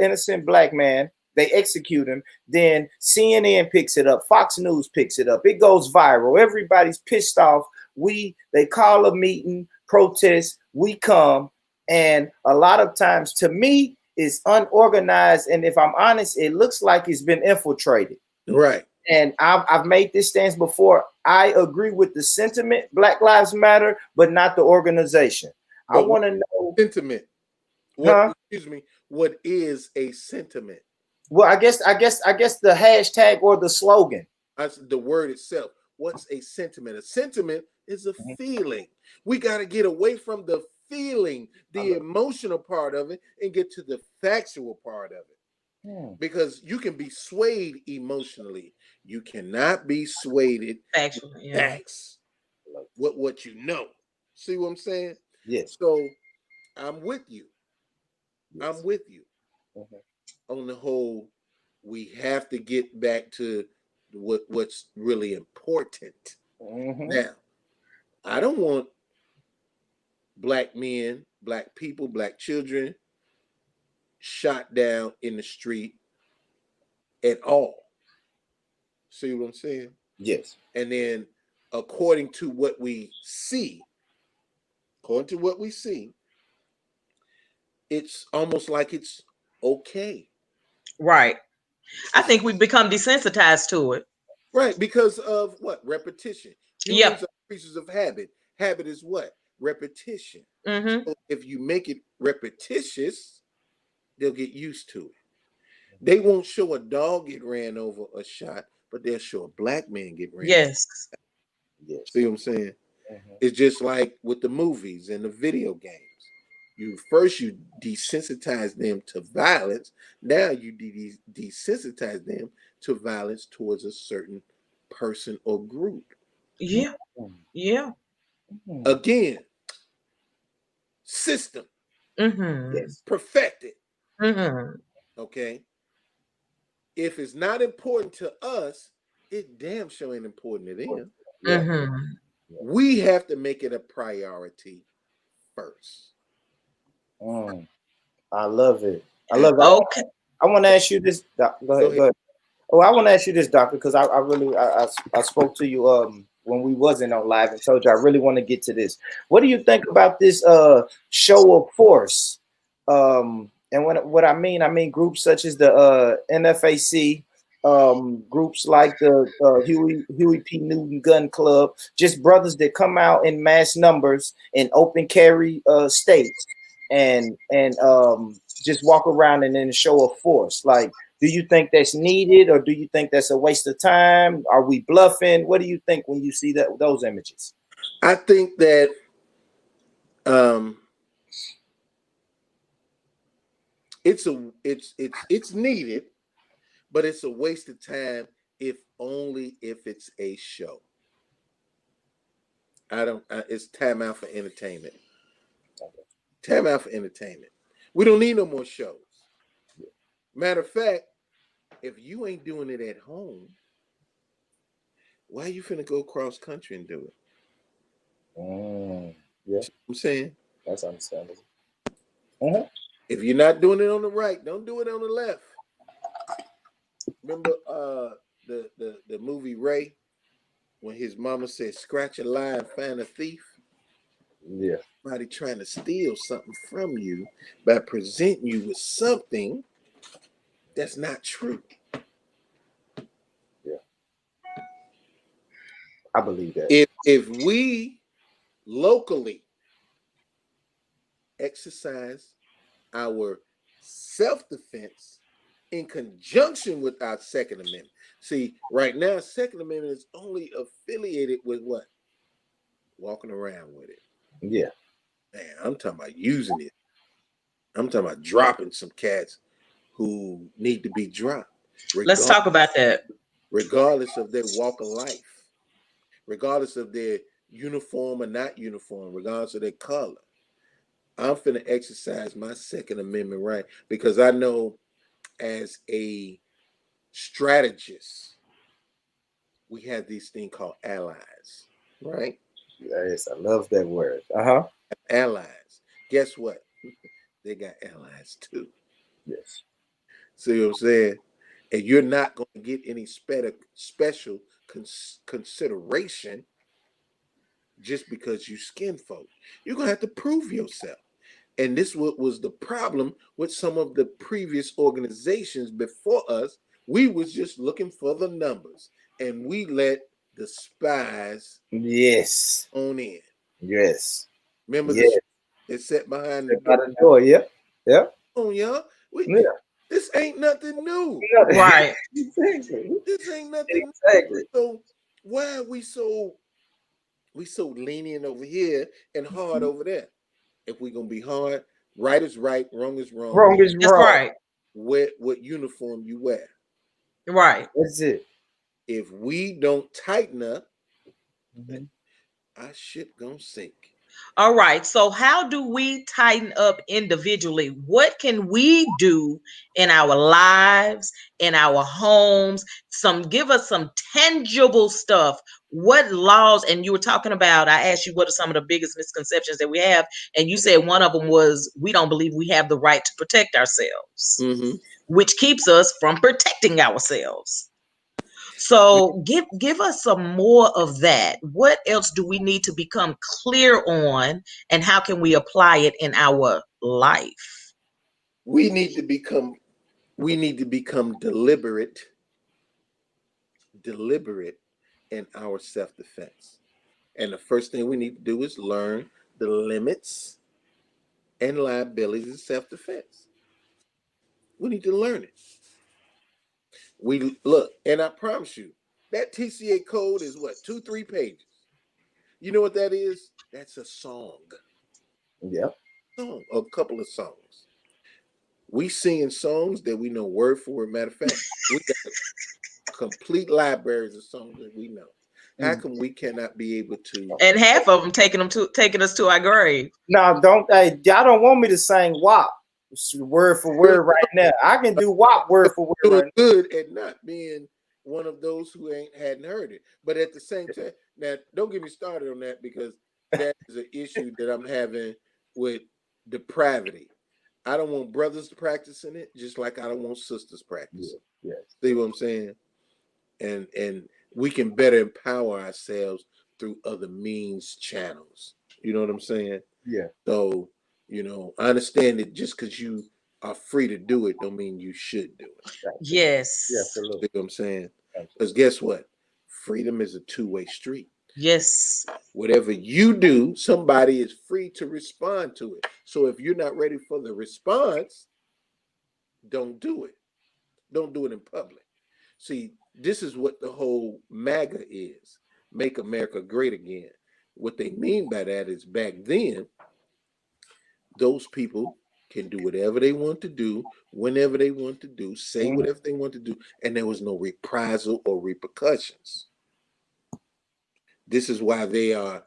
innocent black man. They execute him. Then CNN picks it up. Fox News picks it up. It goes viral. Everybody's pissed off. They call a meeting, protest. We come, and a lot of times, to me, it's unorganized. And if I'm honest, it looks like it's been infiltrated. Right. And I've made this stance before. I agree with the sentiment, Black Lives Matter, but not the organization. But I want to know sentiment. What? Excuse me. What is a sentiment? Well, I guess the hashtag or the slogan. The word itself. What's a sentiment? A sentiment is a feeling. We got to get away from the feeling, the emotional part of it, and get to the factual part of it. Because you can be swayed emotionally. You cannot be swayed factually. Facts. What you know. See what I'm saying? Yes. So I'm with you. Yes. I'm with you. On the whole, we have to get back to what's really important. Now, I don't want black men, black people, black children shot down in the street at all. See what I'm saying? Yes. And then according to what we see, it's almost like it's okay. Right. I think we've become desensitized to it. Right, because of what? Repetition. Humans are creatures of habit. Habit is what? Repetition. So if you make it repetitious, they'll get used to it. They won't show a dog get ran over or shot, but they'll show a black man get ran over. Yes. See what I'm saying? It's just like with the movies and the video games. You desensitize them to violence. Now you desensitize them to violence towards a certain person or group. Yeah. Yeah. Again, system. Yes. Perfected. Okay. If it's not important to us, it damn sure ain't important to them. We have to make it a priority first. I love it. I love it. Okay. I want to ask you this. Go ahead. Oh, I want to ask you this, doctor, because I really spoke to you when we wasn't on live and told you I really want to get to this. What do you think about this show of force? And what I mean groups such as the NFAC, groups like the Huey P. Newton Gun Club, just brothers that come out in mass numbers in open carry states and just walk around and then show of force. Like, do you think that's needed, or do you think that's a waste of time? Are we bluffing? What do you think when you see those images? I think that it's needed, but it's a waste of time if it's a show. It's time out for entertainment. Time out for entertainment. We don't need no more shows. Matter of fact, if you ain't doing it at home, why are you finna go cross country and do it? Yeah, I'm saying that's understandable. If you're not doing it on the right, don't do it on the left. Remember the movie Ray, when his mama said, "Scratch a lie and find a thief." Yeah. Somebody trying to steal something from you by presenting you with something that's not true. Yeah. I believe that. If we locally exercise our self-defense in conjunction with our Second Amendment. See, right now, Second Amendment is only affiliated with what? Walking around with it. Yeah. Man, I'm talking about using it. I'm talking about dropping some cats who need to be dropped. Let's talk about that. Regardless of their walk of life, regardless of their uniform or not uniform, regardless of their color. I'm finna exercise my Second Amendment right because I know as a strategist, we have these things called allies, right? Yes, I love that word. Uh-huh. Allies. Guess what? They got allies too. Yes. See what I'm saying? And you're not going to get any special consideration just because you skin folk. You're going to have to prove yourself. And this was the problem with some of the previous organizations before us. We was just looking for the numbers, and we let the spies Yes. on in. Yes. Remember Yes. they sat behind the Step door. out the door. Yep. Yep. Oh, y'all, Yeah. this ain't nothing new. Right. Exactly. This ain't nothing new. Exactly. So why are we so lenient over here and hard over there? If we're gonna be hard, right is right, wrong is wrong. Wrong is That's wrong. right. What uniform you wear. Right. That's it. If we don't tighten up, Mhm. our ship gonna sink. All right. So, how do we tighten up individually? What can we do in our lives, in our homes? Give us some tangible stuff. What laws? And you were talking about, I asked you, what are some of the biggest misconceptions that we have? And you said one of them was we don't believe we have the right to protect ourselves, Mm-hmm. which keeps us from protecting ourselves. So give us some more of that. What else do we need to become clear on, and how can we apply it in our life? We need to become deliberate in our self-defense. And the first thing we need to do is learn the limits and liabilities of self-defense. We need to learn it. We look, and I promise you, that TCA code is what, 2-3 pages. You know what that is? That's a song. Yep. A couple of songs. We singing songs that we know word for word. Matter of fact, we got complete libraries of songs that we know. How come we cannot be able to? And half of them taking us to our grave. Now, y'all don't want me to sing WAP word for word right now. I can do WAP word for word Doing right good at not being one of those who hadn't heard it. But at the same time, now don't get me started on that because that is an issue that I'm having with depravity. I don't want brothers practicing it, just like I don't want sisters practicing. now. Yes. See what I'm saying? And we can better empower ourselves through other means channels. You know what I'm saying? Yeah. So, I understand that just because you are free to do it don't mean you should do it. Yes. Yeah, absolutely. See what I'm saying? Because guess what? Freedom is a two-way street. Yes. Whatever you do, somebody is free to respond to it. So if you're not ready for the response, don't do it. Don't do it in public. See, this is what the whole MAGA is. Make America Great Again. What they mean by that is back then, those people can do whatever they want to do, whenever they want to do, say whatever they want to do, and there was no reprisal or repercussions. This is why they are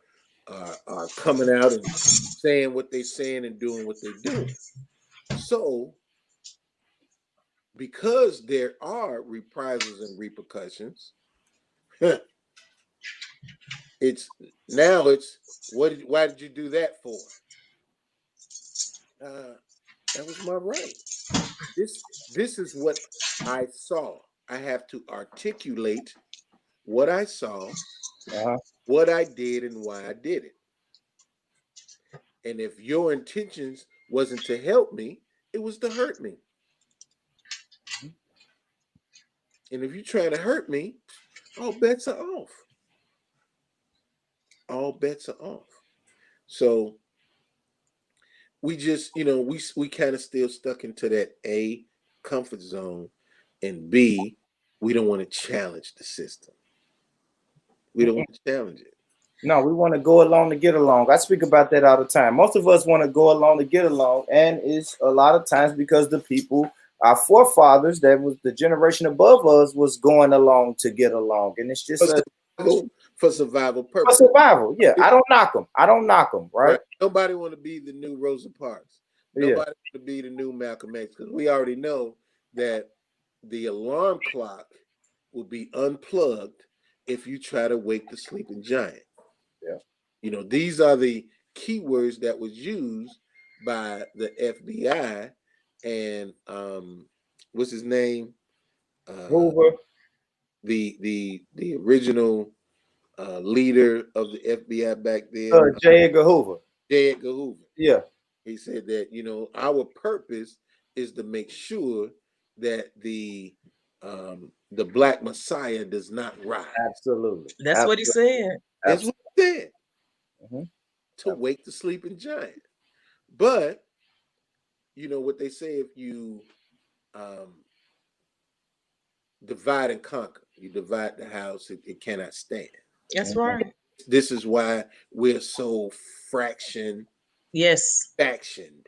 coming out and saying what they're saying and doing what they're doing. So, because there are reprisals and repercussions, it's why did you do that for? That was my right. This is what I saw. I have to articulate what I saw, what I did, and why I did it. And if your intentions wasn't to help me, it was to hurt me. And if you're trying to hurt me, all bets are off. All bets are off. So we just, we kind of still stuck into that A, comfort zone, and B, we don't want to challenge the system. We don't want to challenge it. No, we want to go along to get along. I speak about that all the time. Most of us want to go along to get along, and it's a lot of times because the people, our forefathers, that was the generation above us, was going along to get along, and it's just for survival For purposes. survival. Yeah, I don't knock them. I don't knock them. Right. Right. Nobody want to be the new Rosa Parks. Yeah. Nobody want to be the new Malcolm X, because we already know that the alarm clock will be unplugged if you try to wake the sleeping giant. Yeah. You know, these are the keywords that was used by the FBI and what's his name? Hoover. The original leader of the FBI back then, J. Edgar Hoover. J. Edgar Hoover. Yeah. He said that, you know, our purpose is to make sure that the Black Messiah does not rise. Absolutely. That's what he said. That's what he said. Mm-hmm. To wake the sleeping giant. But you know what they say, if you divide and conquer, you divide the house, it cannot stand. That's right. This is why we're so fractioned. Yes. Factioned.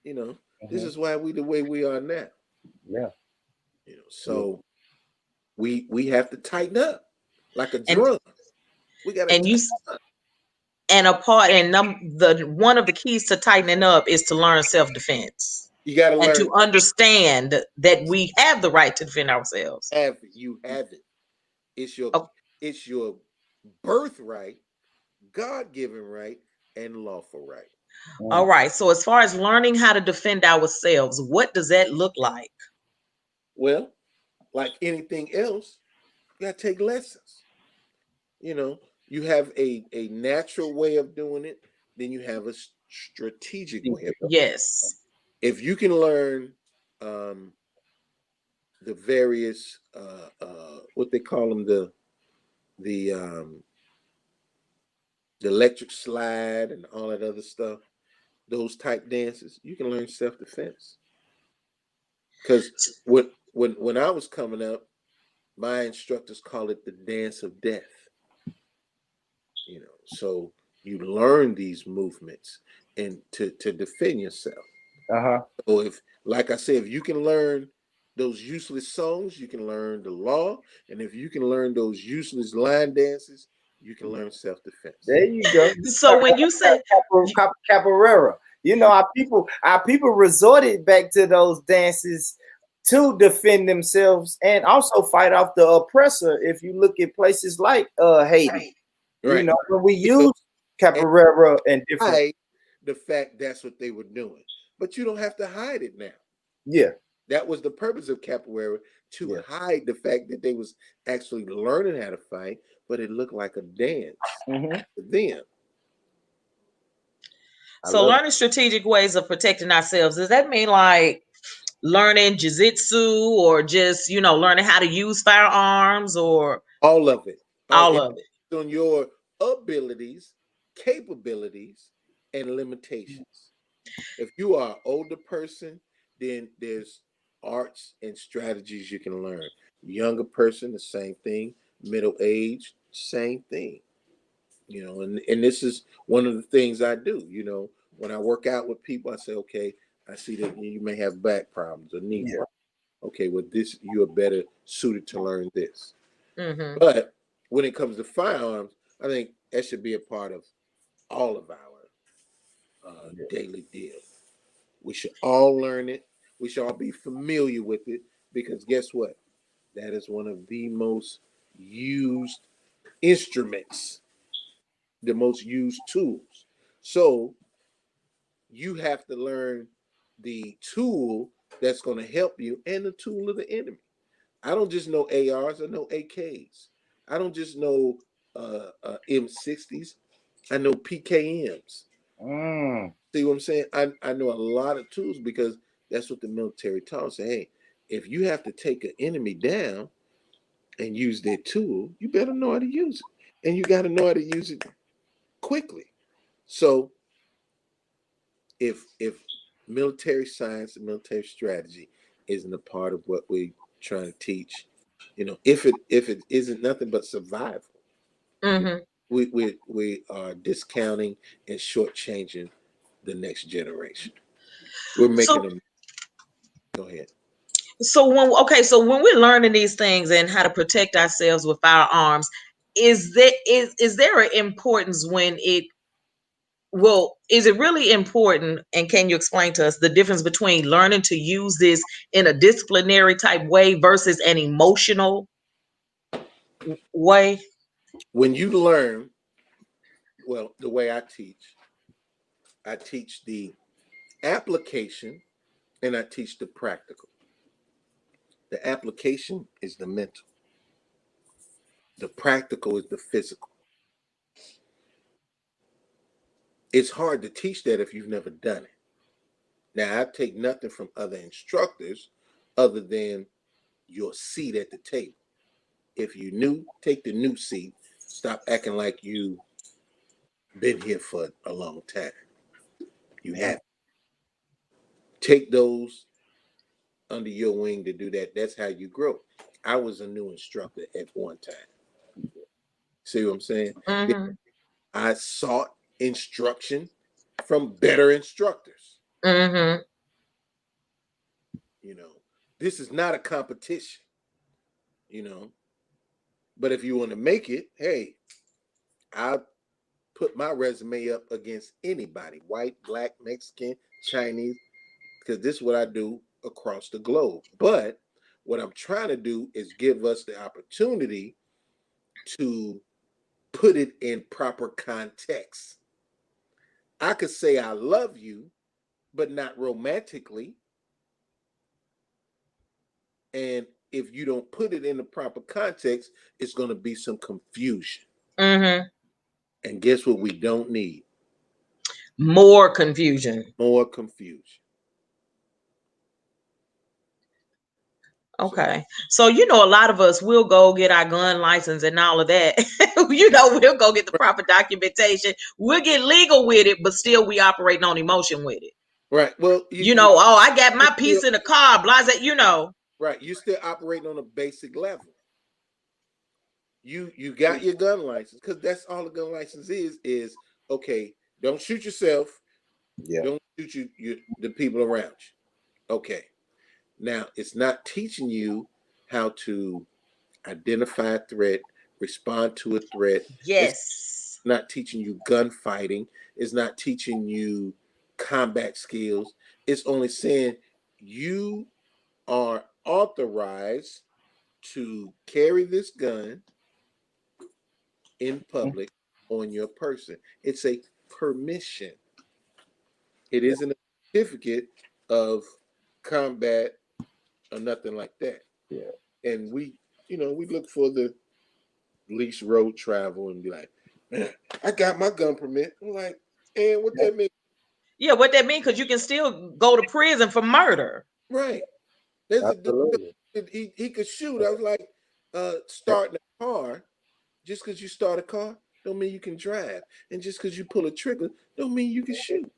You know, this is why we the way we are now. Yeah. You know, so we have to tighten up like a And drum. We gotta and you tighten up. and a part and the one of the keys to tightening up is to learn self-defense You gotta and learn. to understand that we have the right to defend ourselves. You have it. It's your Oh, it's your birthright, God-given right, and lawful right. all right. So as far as learning how to defend ourselves, what does that look like? Well, like anything else, you gotta take lessons. You know, you have a natural way of doing it, then you have a strategic way of. Yes. If you can learn the various what they call them, the the electric slide and all that other stuff, those type dances, you can learn self-defense. Because when I was coming up, my instructors call it the dance of death. You know, so you learn these movements and to defend yourself. So if, like I said, if you can learn those useless songs, you can learn the law, and if you can learn those useless line dances, you can learn self-defense. There you go. So when you say Capoeira, you know, our people resorted back to those dances to defend themselves and also fight off the oppressor. If you look at places like Haiti, Right. you know, when we use capoeira and different. Hide the fact that's what they were doing, but you don't have to hide it now. Yeah. That was the purpose of capoeira, to hide the fact that they was actually learning how to fight, but it looked like a dance to them. so learning strategic ways of protecting ourselves, does that mean like learning jiu-jitsu or just, you know, learning how to use firearms or all of it? All of it. On your abilities, capabilities, and limitations. If you are an older person, then there's arts and strategies you can learn. Younger person, the same thing. Middle age, same thing. You know, and this is one of the things I do. You know, when I work out with people, I say, okay, I see that you may have back problems or knee problems. Okay, well, this, you are better suited to learn this. But when it comes to firearms, I think that should be a part of all of our daily deal. We should all learn it. We should all be familiar with it, because guess what? That is one of the most used instruments, the most used tools. So you have to learn the tool that's going to help you and the tool of the enemy. I don't just know ARs, I know AKs. I don't just know M60s, I know PKMs. See what I'm saying? I know a lot of tools, because that's what the military taught us. Say, hey, if you have to take an enemy down and use their tool, you better know how to use it. And you got to know how to use it quickly. So if military science and military strategy isn't a part of what we're trying to teach, you know, if it isn't nothing but survival, we are discounting and shortchanging the next generation. We're making them. Go ahead. So when we're learning these things and how to protect ourselves with firearms, is there an importance when it is it really important, and can you explain to us the difference between learning to use this in a disciplinary type way versus an emotional way? When you learn, well, the way I teach the application and I teach the practical. The application is the mental. The practical is the physical. It's hard to teach that if you've never done it. Now, I take nothing from other instructors other than your seat at the table. If you new, take the new seat. Stop acting like you been here for a long time. You have take those under your wing to do that. That's how you grow. I was a new instructor at one time. See what I'm saying? Mm-hmm. I sought instruction from better instructors. Mm-hmm. You know, this is not a competition, you know. But if you want to make it, hey, I'll put my resume up against anybody, white, black, Mexican, Chinese, because this is what I do across the globe. But what I'm trying to do is give us the opportunity to put it in proper context. I could say I love you, but not romantically. And if you don't put it in the proper context, it's going to be some confusion. Mm-hmm. And guess what we don't need? More confusion. More confusion. Okay. So, a lot of us will go get our gun license and all of that. We'll go get the proper documentation. We'll get legal with it, but still we operating on emotion with it. Right. Well, Oh, I got my still, piece in the car, blah, right. You're still operating on a basic level. You got your gun license, because that's all a gun license is okay, don't shoot yourself. Yeah. Don't shoot the people around you. Okay. Now, it's not teaching you how to identify a threat, respond to a threat. It's Yes. not teaching you gunfighting. It's not teaching you combat skills. It's only saying you are authorized to carry this gun in public on your person. It's a permission. It isn't a certificate of combat or nothing like that. Yeah. And we look for the least road travel and be like, man, I got my gun permit. I'm like, and what that mean? Yeah, what that mean? Because you can still go to prison for murder. Right. There's a dude, Absolutely. he could shoot. I was like, starting a car, just because you start a car, don't mean you can drive. And just because you pull a trigger, don't mean you can shoot.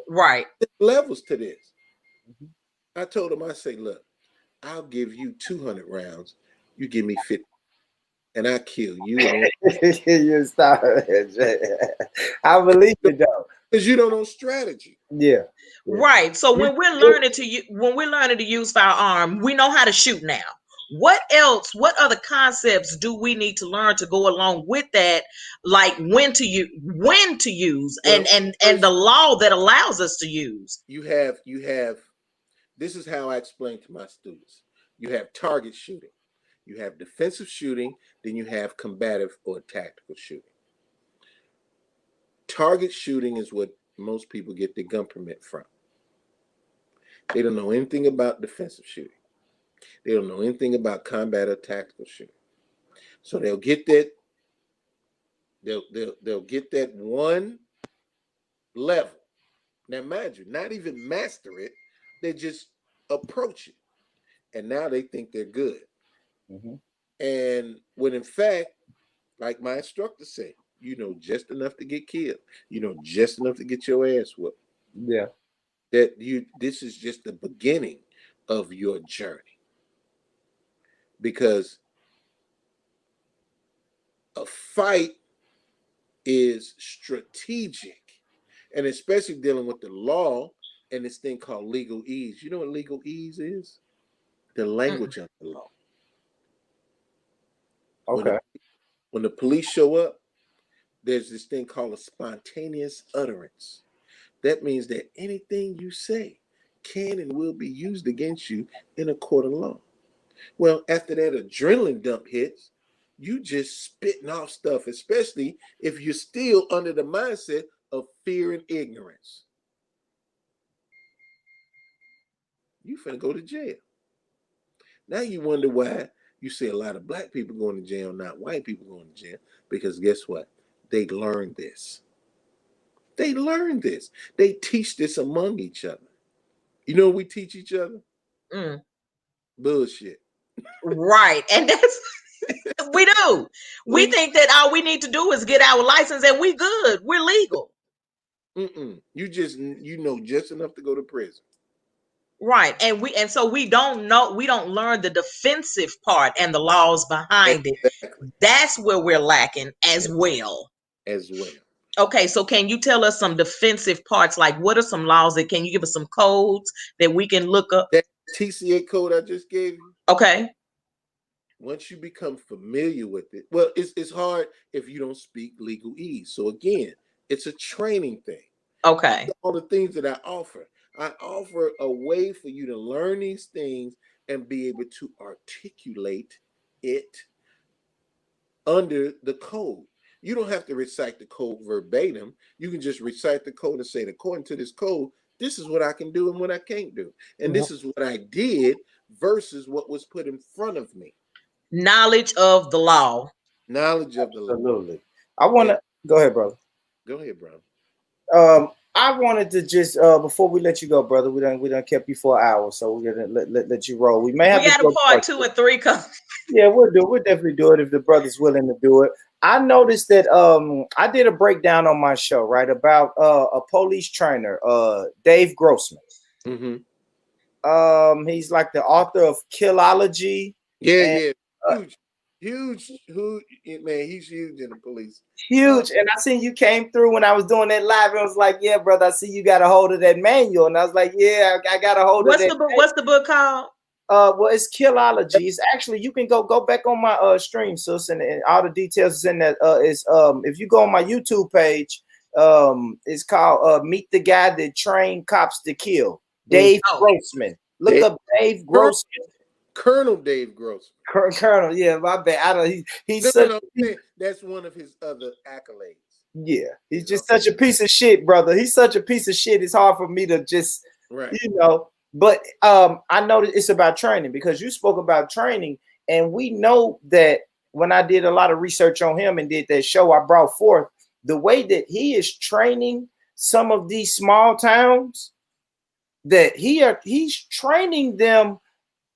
Right. There's levels to this. Mhm. I told him, I say, look, I'll give you 200 rounds. You give me 50. And I kill you. And You stop. I believe it though. because you don't know strategy. Yeah. Yeah. Right. So You, when we're learning to use firearm, we know how to shoot now. What else? What other concepts do we need to learn to go along with that? Like when to use, well, and first, the law that allows us to use. you have this is how I explain to my students. You have target shooting, you have defensive shooting, then you have combative or tactical shooting. Target shooting is what most people get their gun permit from. They don't know anything about defensive shooting. They don't know anything about combat or tactical shooting. So they'll get that. They'll get that one level. Now, mind you, not even master it. They just approach it, and now they think they're good. Mhm. And when in fact, like my instructor said, you know just enough to get killed. You know just enough to get your ass whooped. Yeah. This is just the beginning of your journey, because a fight is strategic, and especially dealing with the law and this thing called legal ease. You know what legal ease is? The Mm. language of the law. When a, Okay. When the police show up, there's this thing called a spontaneous utterance. That means that anything you say can and will be used against you in a court of law. Well, after that adrenaline dump hits, you just spitting off stuff, especially if you're still under the mindset of fear and ignorance. You finna go to jail. Now you wonder why you see a lot of black people going to jail, not white people going to jail, because guess what? They learned this. They learned this. They teach this among each other. You know what we teach each other? Bullshit. Right. And that's we do. We think that all we need to do is get our license and we good. We're legal. You know just enough to go to prison. Right. And so we don't learn the defensive part and the laws behind it. That's where we're lacking as well. Okay, so can you tell us some defensive parts? Like, what are some laws can you give us some codes that we can look up? That TCA code I just gave you. Okay. Once you become familiar with it, well, it's hard if you don't speak legalese. So again, it's a training thing. Okay. All the things that I offer a way for you to learn these things and be able to articulate it under the code. You don't have to recite the code verbatim. You can just recite the code and say, according to this code, this is what I can do and what I can't do. And this is what I did versus what was put in front of me. Knowledge of the law. Knowledge of the law. Absolutely. I want to go ahead, brother. Go ahead, bro. I wanted to just before we let you go, brother. We done kept you for an hour, so we're gonna let you roll. We got a part 2 and 3 coming. Yeah, we'll definitely do it if the brother's willing to do it. I noticed that I did a breakdown on my show, right, about a police trainer, Dave Grossman. He's like the author of Killology. Yeah. Huge, man. He's huge in the police. Huge. And I seen you came through when I was doing that live. And I was like, yeah, brother, I see you got a hold of that manual. And I was like, yeah, I got a hold of that. What's the book called? Well, it's Killology. It's actually, you can go back on my stream, sis, and all the details is in that. If you go on my YouTube page, it's called Meet the Guy That Trained Cops to Kill. Dave Grossman. Look up Dave Grossman. Colonel Dave Grossman. Colonel, yeah, my bad. That's one of his other accolades. Yeah, he's just such a piece of shit, brother. He's such a piece of shit. It's hard for me to just, But I know that it's about training because you spoke about training, and we know that when I did a lot of research on him and did that show, I brought forth the way that he is training some of these small towns. That he's training them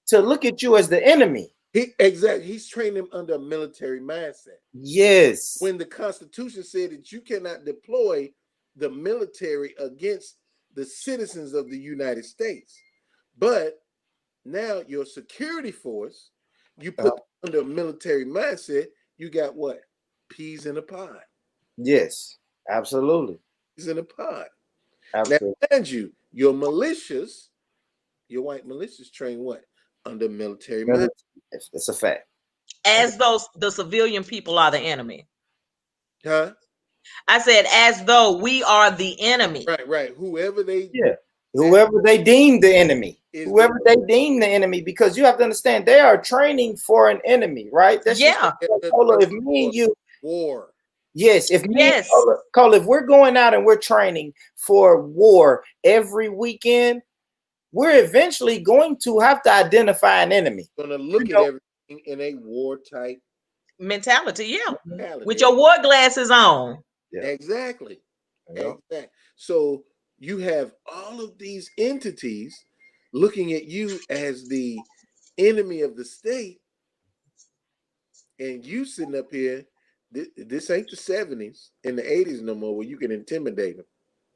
to look at you as the enemy. Exactly. He's training them under a military mindset. Yes. When the Constitution said that you cannot deploy the military against the citizens of the United States. But now your security force, you put under a military mindset, you got what? Peas in a pod. Yes, absolutely. Peas in a pod. Absolutely. Now, mind you, your militias, your white militias train what? Under military mindset. It's a fact. As though the civilian people are the enemy. Huh? I said, as though we are the enemy. Right. Whoever they deem the enemy. Whoever they deem the enemy, because you have to understand they are training for an enemy, right? That's if me and you war. Yes, if we're going out and we're training for war every weekend, we're eventually going to have to identify an enemy. Going to look at everything in a war type mentality, with your war glasses on. Yeah. Exactly. So you have all of these entities looking at you as the enemy of the state, and you sitting up here. This ain't the 70s and the 80s no more where you can intimidate them.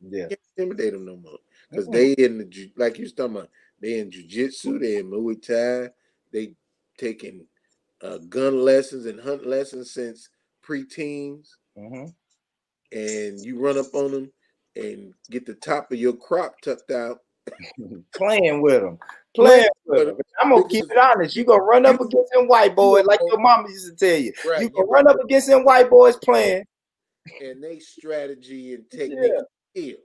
Yeah, you can't intimidate them no more because they in the, like you was talking about, they in jiu-jitsu, they in Muay Thai, they taking gun lessons and hunt lessons since pre-teens. And you run up on them and get the top of your crop tucked out Playing with them. Playing Playing with with them. them I'm gonna keep because it honest. You gonna run you, up against them white you boys like are your mama used to tell you. right. You You're gonna right. run up against them white boys playing. And they strategy and techniques Yeah. kill.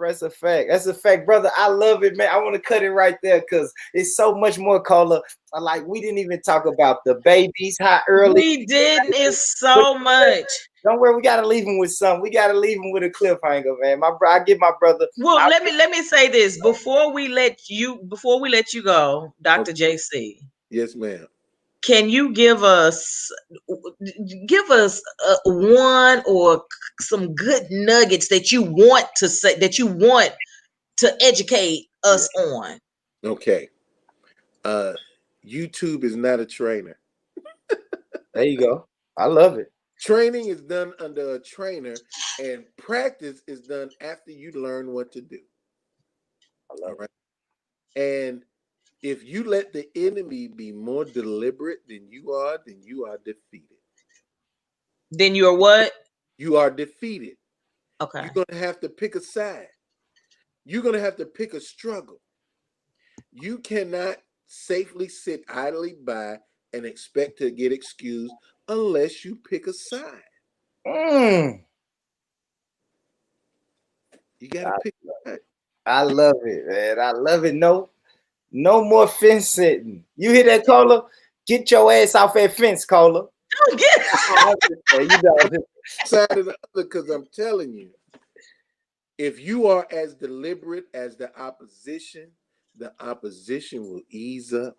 That's a fact. That's a fact, brother. I love it, man. I want to cut it right there because it's so much more color. Like we didn't even talk about the babies, how early. We didn't. It's But so much. don't worry, we gotta leave him with something. We gotta leave him with a cliffhanger, man. I give my brother. Well, let me say this before we let you go, Dr. Okay. JC. Yes, ma'am. Can you give us one or some good nuggets that you want to say, that you want to educate Yeah. us on? Okay. YouTube is not a trainer. There you go. I love it. Training is done under a trainer, and practice is done after you learn what to do. I love All right. And if you let the enemy be more deliberate than you are, then you are defeated. Then you're what? You are defeated. Okay. You're going to have to pick a side. You're going to have to pick a struggle. You cannot safely sit idly by and expect to get excused unless you pick a side. it. You got to I pick a love side. it. I love it, man. I love it. No more fence sitting. You hear that, Cola? Get your ass off that fence, Cola. Don't get You know. Side of the other, because I'm telling you, if you are as deliberate as the opposition will ease up.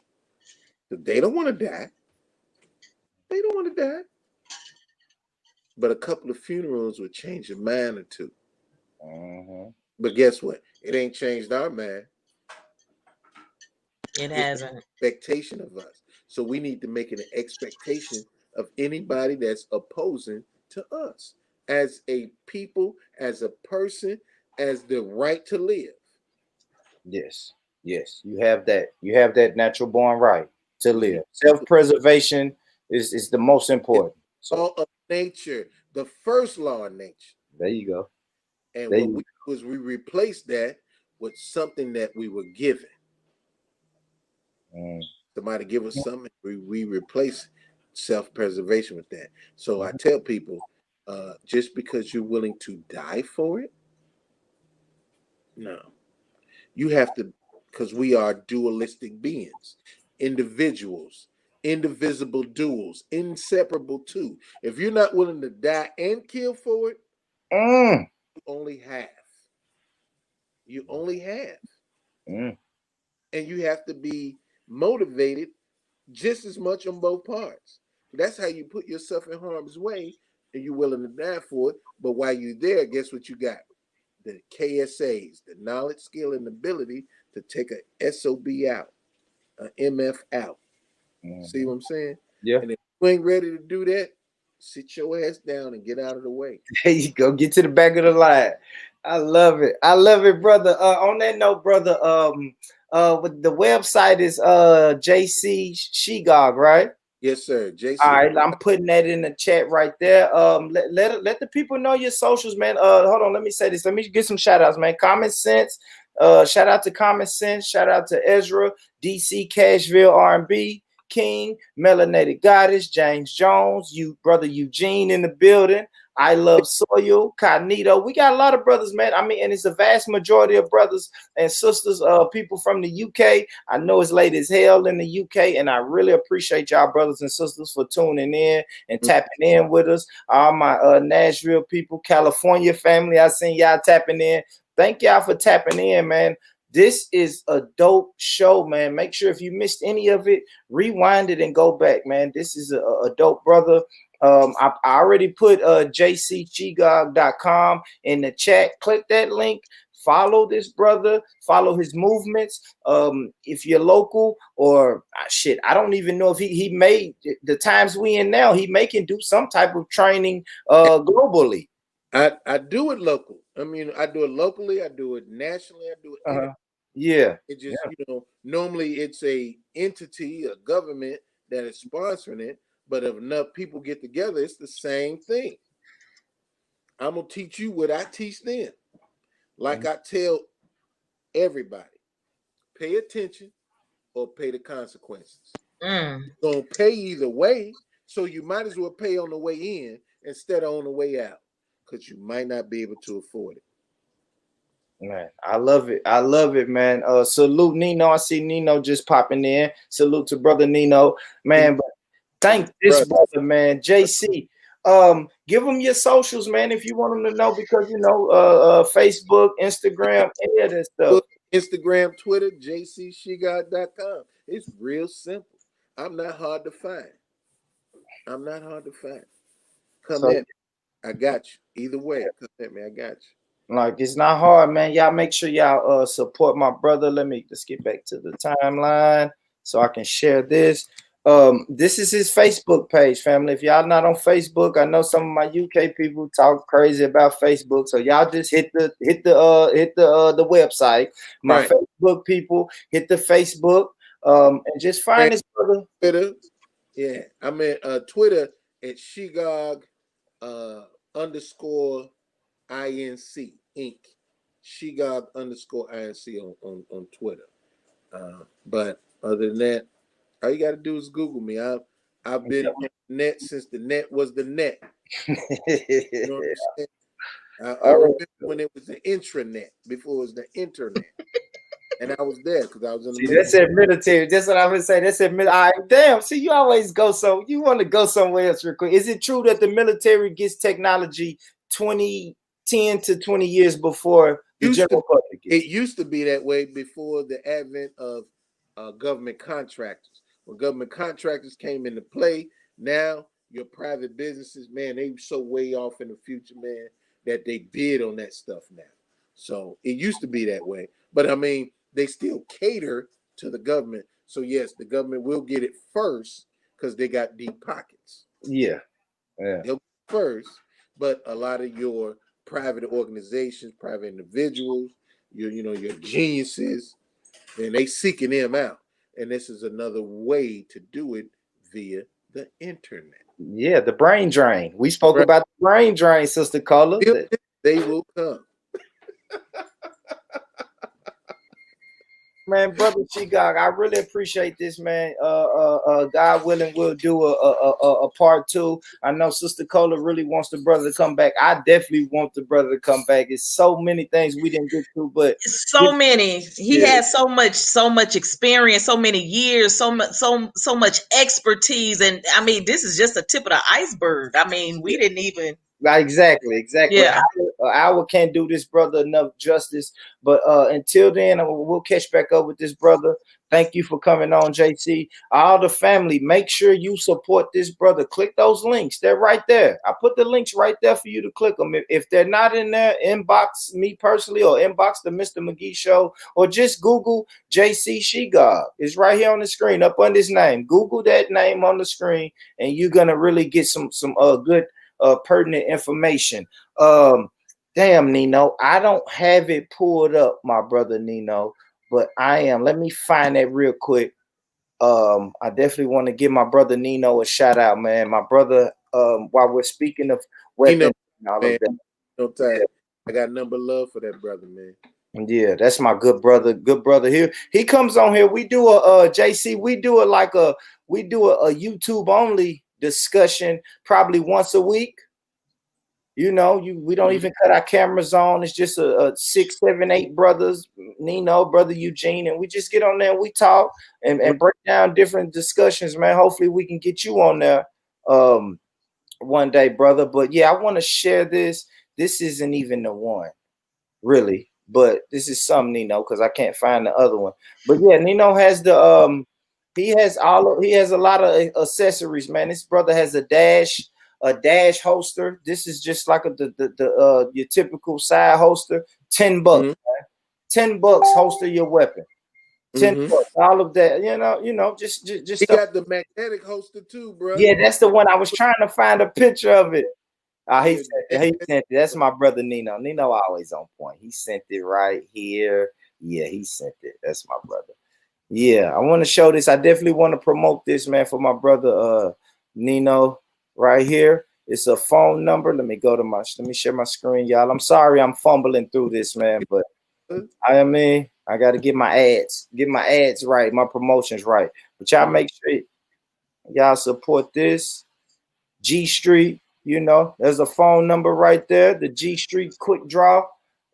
But they don't want to die. They don't want to die. But a couple of funerals would change a mind or two. Mhm. But guess what? It ain't changed our mind. it It's hasn't. expectation of us. So we need to make it an expectation of anybody that's opposing to us as a people, as a person, as the right to live. Yes. Yes. You have that. You have that natural born right to live. Self-preservation is the most It's important. law So of nature, the first law of nature. there you go. And There what you we do is we replace that with something that we were given. mm. Somebody give us something, we replace self-preservation with that. So I tell people, just because you're willing to die for it, no. You have to, because we are dualistic beings, individuals, indivisible duals, inseparable two. If you're not willing to die and kill for it, Mm. you only have. You only have. Mm. And you have to be motivated just as much on both parts. That's how you put yourself in harm's way and you're willing to die for it. But while you're there, guess what you got? The KSAs, the knowledge, skill, and ability to take a SOB out, an MF out. See what I'm saying? Yeah. And if you ain't ready to do that, sit your ass down and get out of the way. There you go. Get to the back of the line. I love it. I love it, brother. On that note, brother, with the website is JC Shegog, right? Yes, sir. All JC. right, I'm putting that in the chat right there. Let the people know your socials, man. Hold on, let me say this. Let me get some shout outs, man. Common Sense. Shout out to Common Sense. Shout out to Ezra, DC Cashville R&B, King, Melanated Goddess, James Jones, you brother Eugene in the building. I love Soil, Cognito. We got a lot of brothers, man. I mean, and it's a vast majority of brothers and sisters, people from the UK. I know it's late as hell in the UK, and I really appreciate y'all, brothers and sisters, for tuning in and tapping in with us. All my Nashville people, California family, I seen y'all tapping in. Thank y'all for tapping in, man. This is a dope show, man. Make sure if you missed any of it, rewind it and go back, man. This is a dope brother. I already put jcchigog.com in the chat. Click that link. Follow this brother. Follow his movements. If you're local or shit, I don't even know if he made the times we in now. He may can do some type of training globally. I do it local. I mean, I do it locally. I do it nationally. I do it. Yeah. It just, normally it's a entity, a government that is sponsoring it. But if enough people get together, it's the same thing. I'm gonna teach you what I teach them. Like I tell everybody, pay attention or pay the consequences. Mm. You're gonna pay either way, so you might as well pay on the way in instead of on the way out, because you might not be able to afford it. Man, I love it. I love it, man. Salute Nino. I see Nino just popping in. Salute to brother Nino, man. But thank this brother, man. JC. Give them your socials, man, if you want them to know, because you know, Facebook, Instagram, any of that stuff. Instagram, Twitter, jcshegod.com. It's real simple. I'm not hard to find. I'm not hard to find. Come at me. I got you. Either way, come at me. I got you. Like, it's not hard, man. Y'all make sure y'all support my brother. Let's get back to the timeline so I can share this. This is his Facebook page, family. If y'all not on Facebook, I know some of my UK people talk crazy about Facebook, so y'all just hit the website. My Facebook people, hit the Facebook, and just find this brother. Twitter, yeah, I'm at Twitter at Shegog _ INC Inc. Shegog _ INC on Twitter. But other than that, all you got to do is Google me. I've been on the net since the net was the net. You know what I'm saying? I remember when it was the intranet before it was the internet. And I was there because I was in the military. That's it, military. That's what I would say. That's it. Damn. See, you always go you want to go somewhere else real quick. Is it true that the military gets technology 10 to 20 years before the general public? It used to be that way before the advent of government contractors. When government contractors came into play, now your private businesses, man, they so way off in the future, man, that they bid on that stuff now. So it used to be that way. But I mean, they still cater to the government. So yes, the government will get it first because they got deep pockets. Yeah. They'll get it first, but a lot of your private organizations, private individuals, your geniuses, and they seeking them out. And this is another way to do it via the internet. Yeah, the brain drain. We spoke about the brain drain, Sister Carla. They will come. Man, brother Shegog, I really appreciate this, man. God willing, we'll do a part 2. I know Sister Cola really wants the brother to come back. I definitely want the brother to come back. It's so many things we didn't get to, but so many. He has so much experience, so many years, so much expertise, and I mean, this is just the tip of the iceberg. I mean, we didn't even. Exactly. Yeah. An hour can't do this brother enough justice. But until then, we'll catch back up with this brother. Thank you for coming on, JC. All the family, make sure you support this brother. Click those links. They're right there. I put the links right there for you to click them. If they're not in there, inbox me personally or inbox the Mr. Mcgee Show, or just Google JC Shegog. It's right here on the screen, up under his name. Google that name on the screen, and you're gonna really get some good pertinent information. Damn, Nino, I don't have it pulled up, my brother Nino, but I am. Let me find that real quick. I definitely want to give my brother Nino a shout out, man. My brother, while we're speaking of weapons, and all of that. I got number love for that brother, man. Yeah, that's my good brother here. He comes on here. We do a JC. We do a YouTube only discussion probably once a week. You know, we don't even cut our cameras on. It's just a 6, 7, 8 brothers, Nino, brother Eugene, and we just get on there and we talk and break down different discussions, man. Hopefully we can get you on there one day, brother. But yeah, I want to share this. This isn't even the one, really, but this is some Nino because I can't find the other one. But yeah, Nino has the he has a lot of accessories, man. This brother has a dash holster. This is just like your typical side holster. $10, man. $10 holster your weapon. $10, all of that. You know, just. He got the magnetic holster too, bro. Yeah, that's the one. I was trying to find a picture of it. He sent it. That's my brother Nino. Nino always on point. He sent it right here. Yeah, he sent it. That's my brother. Yeah, I want to show this. I definitely want to promote this, man, for my brother Nino right here. It's a phone number. Let me share my screen, y'all. I'm sorry I'm fumbling through this, man, but I I got to get my ads right, my promotions right. But y'all make sure y'all support this. G Street, you know, there's a phone number right there. The G Street quick draw.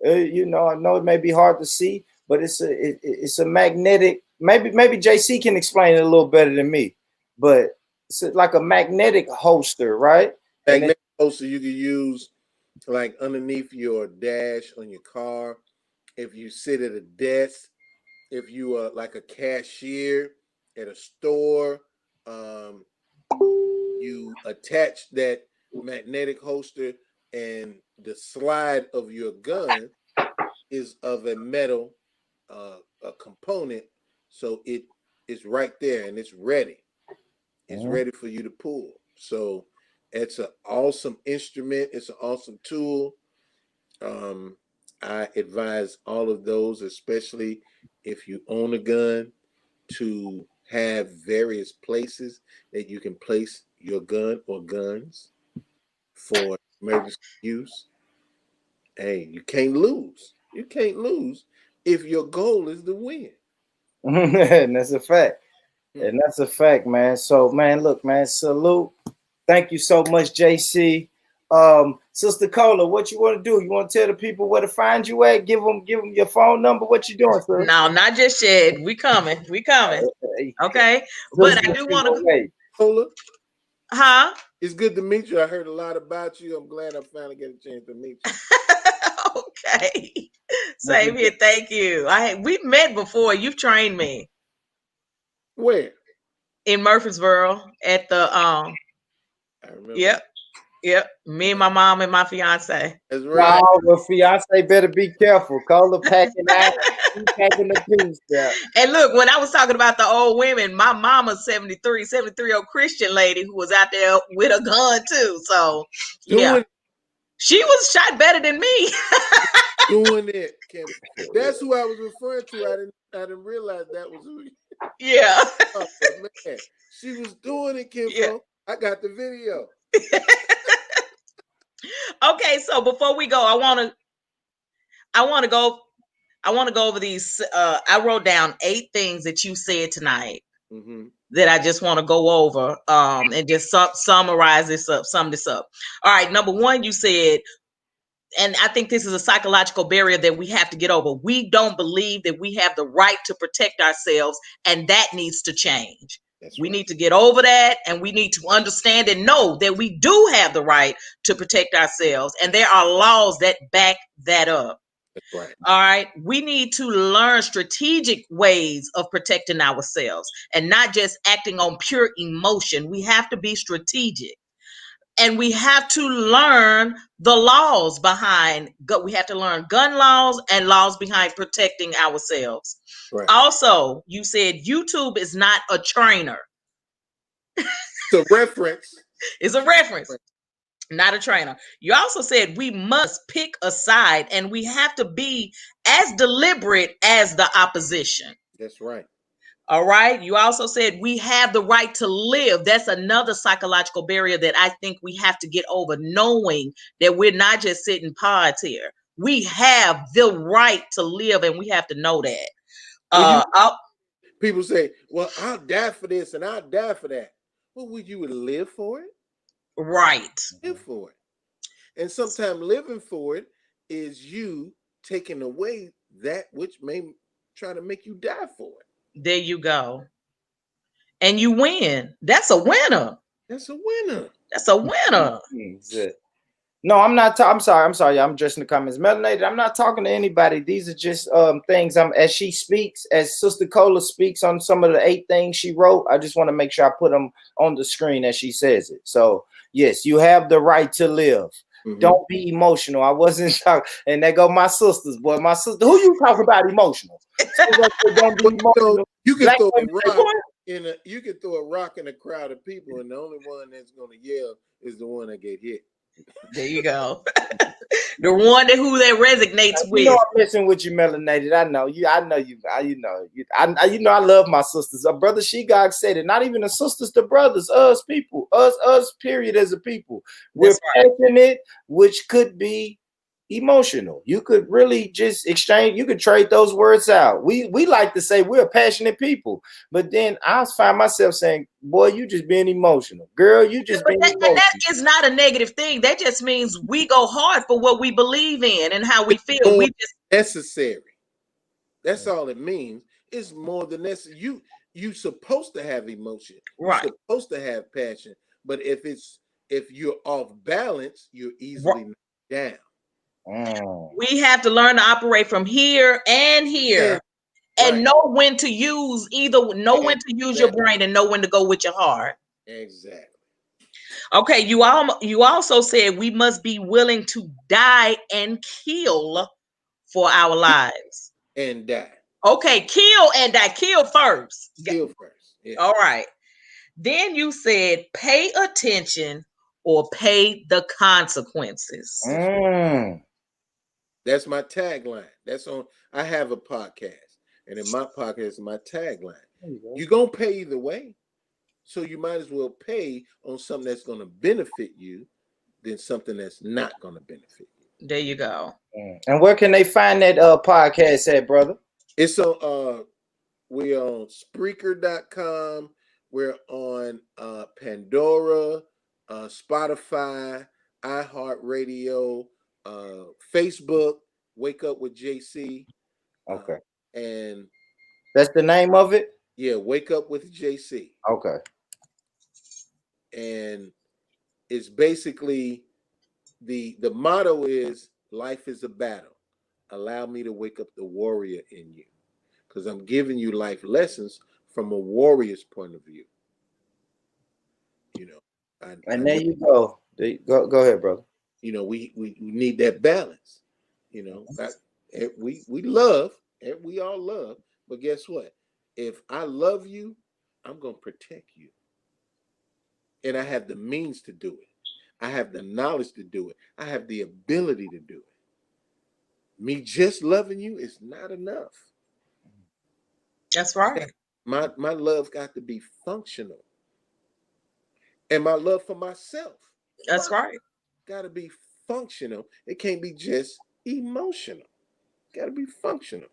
You know, I know it may be hard to see, but it's a magnetic. Maybe JC can explain it a little better than me, but it's like a magnetic holster, right? Magnetic holster you can use like underneath your dash on your car. If you sit at a desk, if you are like a cashier at a store, you attach that magnetic holster, and the slide of your gun is of a metal a component, so it is right there and it's ready. It's ready for you to pull. So it's an awesome instrument. It's an awesome tool. I advise all of those, especially if you own a gun, to have various places that you can place your gun or guns for emergency use. Hey, you can't lose. You can't lose if your goal is to win. And that's a fact. And that's a fact, man. So, man, look, man, salute. Thank you so much, JC. Sister Cola, what you want to do? You want to tell the people where to find you at? Give them your phone number. What you doing, sir? No, not just yet. We coming. Okay. But I do want to. Cola, huh? it's good to meet you. I heard a lot about you. I'm glad I finally get a chance to meet you. Okay. Same here. Thank you. We've met before. You've trained me. Where? In Murfreesboro at the I remember. Yep. Me and my mom and my fiance. That's right. Wow, well, fiance better be careful. Cola packing out, packing the piece there. And look, when I was talking about the old women, my mama's 73-year-old Christian lady who was out there with a gun too. So she was shot better than me. Doing it, Kim. That's who I was referring to. I didn't realize that was who. Yeah. Oh, man. She was doing it, Kim. Yeah. I got the video. Okay, so before we go, I want to go over these. I wrote down 8 things that you said tonight that I just want to go over and just summarize this up, sum this up. All right, number 1, you said, and I think this is a psychological barrier that we have to get over. We don't believe that we have the right to protect ourselves, and that needs to change. We need to get over that, and we need to understand and know that we do have the right to protect ourselves, and there are laws that back that up. That's right. All right. We need to learn strategic ways of protecting ourselves and not just acting on pure emotion. We have to be strategic. And we have to learn the laws behind. We have to learn gun laws and laws behind protecting ourselves. Right. Also, you said YouTube is not a trainer. It's a reference. It's a reference, not a trainer. You also said we must pick a side, and we have to be as deliberate as the opposition. That's right. All right. You also said we have the right to live. That's another psychological barrier that I think we have to get over, knowing that we're not just sitting pods here. We have the right to live, and we have to know that. People say, well, I'll die for this and I'll die for that. Well, would you live for it? Right. Live for it. And sometimes living for it is you taking away that which may try to make you die for it. There you go. And you win. That's a winner. That's a winner. That's a winner. No, I'm not. I'm sorry. I'm addressing the comments. Melanated, I'm not talking to anybody. These are just things. As she speaks, as Sister Cola speaks on some of the 8 things she wrote, I just want to make sure I put them on the screen as she says it. So, yes, you have the right to live. Don't be emotional. I wasn't talking. And there go my sisters, boy. My sister, who you talk about emotional? Don't be emotional. You can throw a rock you can throw a rock in a crowd of people, and the only one that's going to yell is the one that get hit. There you go. The one who that resonates with. You know I'm messing with you, Melanated. I know you. I know you. I love my sisters. Brother Shegog said it. Not even the sisters, the brothers, us people, us. Period. As a people, we're passionate, which could be, emotional. You could really just exchange, you could trade those words out. We like to say we're passionate people, but then I find myself saying, boy, you just being emotional. Girl, you just But being that emotional. is not a negative thing. That just means we go hard for what we believe in and how we feel. More We just necessary. That's all it means. It's more than necessary. You supposed to have emotion. You're right. supposed to have passion. But if you're off balance, you're easily knocked down. We have to learn to operate from here and here. And Right. know when to use when to use your brain and know when to go with your heart. Exactly. Okay, you also said we must be willing to die and kill for our lives. And die. Okay, kill and die. Kill first. Kill first. Yeah. All right. Then you said pay attention or pay the consequences. That's my tagline. I have a podcast, and in my podcast, my tagline. You're gonna pay either way. So you might as well pay on something that's gonna benefit you than something that's not gonna benefit you. There you go. And where can they find that podcast at, brother? It's on we're on Spreaker.com, we're on Pandora, Spotify, iHeartRadio, Facebook, Wake Up with JC. Okay. And that's the name of it? Yeah, Wake Up with JC. Okay. And it's basically the motto is life is a battle. Allow me to wake up the warrior in you. Because I'm giving you life lessons from a warrior's point of view. You know. There you go. Go ahead, brother. You know, we need that balance. You know, we love, and we all love, but guess what? If I love you, I'm gonna protect you. And I have the means to do it. I have the knowledge to do it. I have the ability to do it. Me just loving you is not enough. That's right. My love got to be functional. And my love for myself. That's right. Got to be functional. It can't be just emotional. Got to be functional.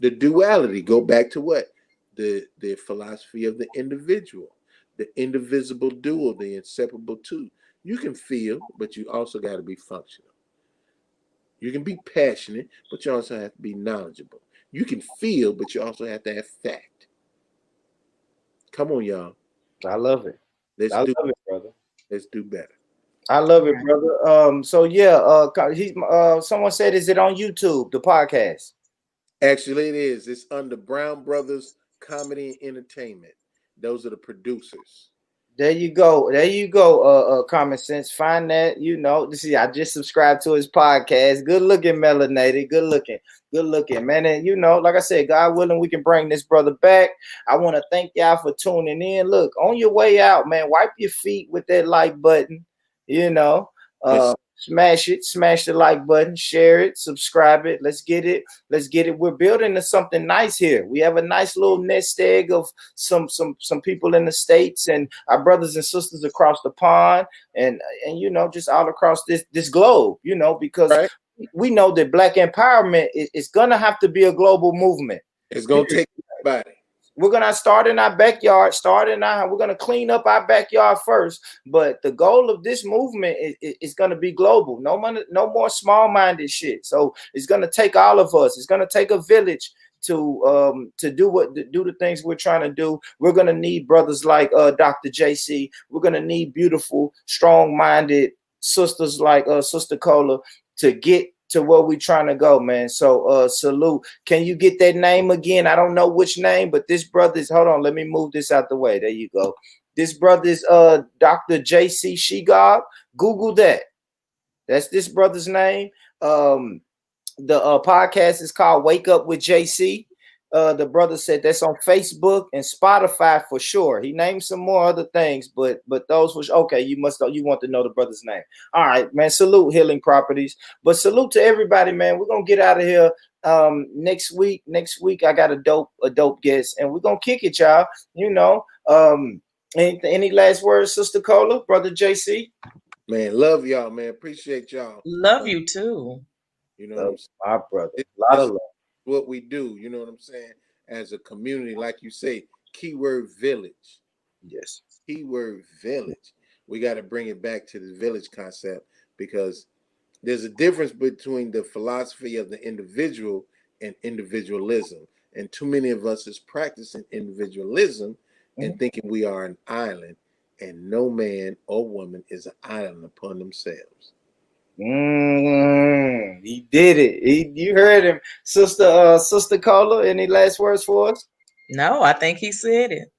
The duality, go back to what? The philosophy of the individual. The indivisible dual, the inseparable two. You can feel, but you also got to be functional. You can be passionate, but you also have to be knowledgeable. You can feel, but you also have to have fact. Come on, y'all. I love it. I love it, brother. Let's do better. I love it, brother. So yeah, someone said, is it on YouTube, the podcast? Actually, it is. It's under Brown Brothers Comedy and Entertainment. Those are the producers. There you go. There you go. Common Sense. Find that. You know, see, I just subscribed to his podcast. Good looking, melanated. Good looking, man. And you know, like I said, God willing, we can bring this brother back. I want to thank y'all for tuning in. Look, on your way out, man, wipe your feet with that like button. You know, smash the like button, share it, subscribe it. Let's get it. We're building to something nice here. We have a nice little nest egg of some people in the States and our brothers and sisters across the pond and you know, just all across this globe, you know, because we know that Black empowerment is gonna have to be a global movement. It's gonna take everybody. We're gonna start in our backyard. We're gonna clean up our backyard first. But the goal of this movement is gonna be global. No more small-minded shit. So it's gonna take all of us. It's gonna take a village to do the things we're trying to do. We're gonna need brothers like Dr. JC. We're gonna need beautiful, strong-minded sisters like Sister Cola to get to where we trying to go, man. So salute. Can you get that name again? I don't know which name, but this brother's, hold on, let me move this out the way. There you go. This brother's Dr. JC Shigog. Google that. That's this brother's name. The podcast is called Wake Up with JC. The brother said that's on Facebook and Spotify for sure. He named some more other things, but those was okay. You want to know the brother's name. All right, man. Salute Healing Properties, but salute to everybody, man. We're gonna get out of here next week. Next week, I got a dope guest, and we're gonna kick it, y'all. You know, any last words, Sister Cola, Brother JC? Man, love y'all, man. Appreciate y'all. Love you too. You know what I'm saying? My brother, This, a lot this of is love. what we do. You know what I'm saying? As a community, like you say, keyword village. Yes. Keyword village. We got to bring it back to the village concept, because there's a difference between the philosophy of the individual and individualism. And too many of us is practicing individualism and thinking we are an island, and no man or woman is an island upon themselves. He did it. You heard him, Sister Carla. Any last words for us? No, I think he said it.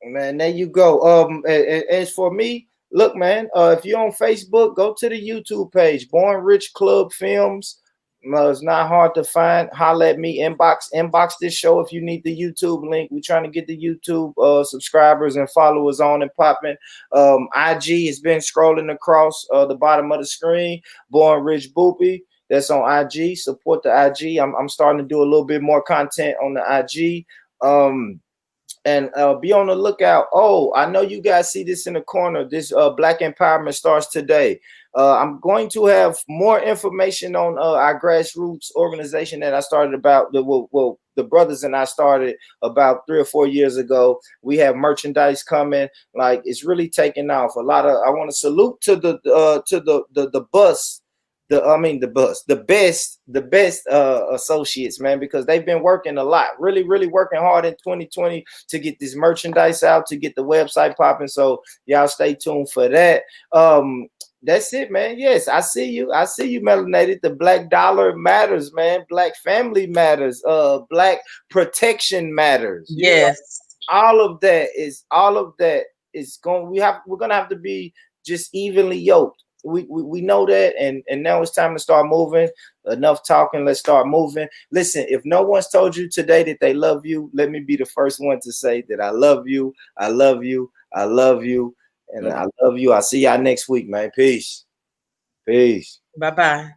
Man, there you go. As for me, look, man, if you're on Facebook, go to the YouTube page, Born Rich Club Films. It's not hard to find. Holla at me, inbox this show if you need the YouTube link. We're trying to get the YouTube subscribers and followers on and popping. IG has been scrolling across the bottom of the screen. Born Rich Boopy. That's on IG. Support the IG. I'm starting to do a little bit more content on the IG. And be on the lookout. Oh, I know you guys see this in the corner. This Black Empowerment starts today. I'm going to have more information on our grassroots organization that I started about. The brothers and I started about 3 or 4 years ago. We have merchandise coming. Like, it's really taking off. I want to salute to the bus. The best associates, man, because they've been working a lot, really working hard in 2020 to get this merchandise out, to get the website popping. So y'all stay tuned for that. That's it, man. Yes, I see you, Melanated. The Black dollar matters, man. Black family matters. Black protection matters. Yes. All of that is going. We're gonna have to be just evenly yoked. We know that, and now it's time to start moving. Enough talking, let's start moving. Listen, if no one's told you today that they love you, let me be the first one to say that I love you, I love you, I love you, and I love you. I'll see y'all next week, man. Peace. Bye-bye.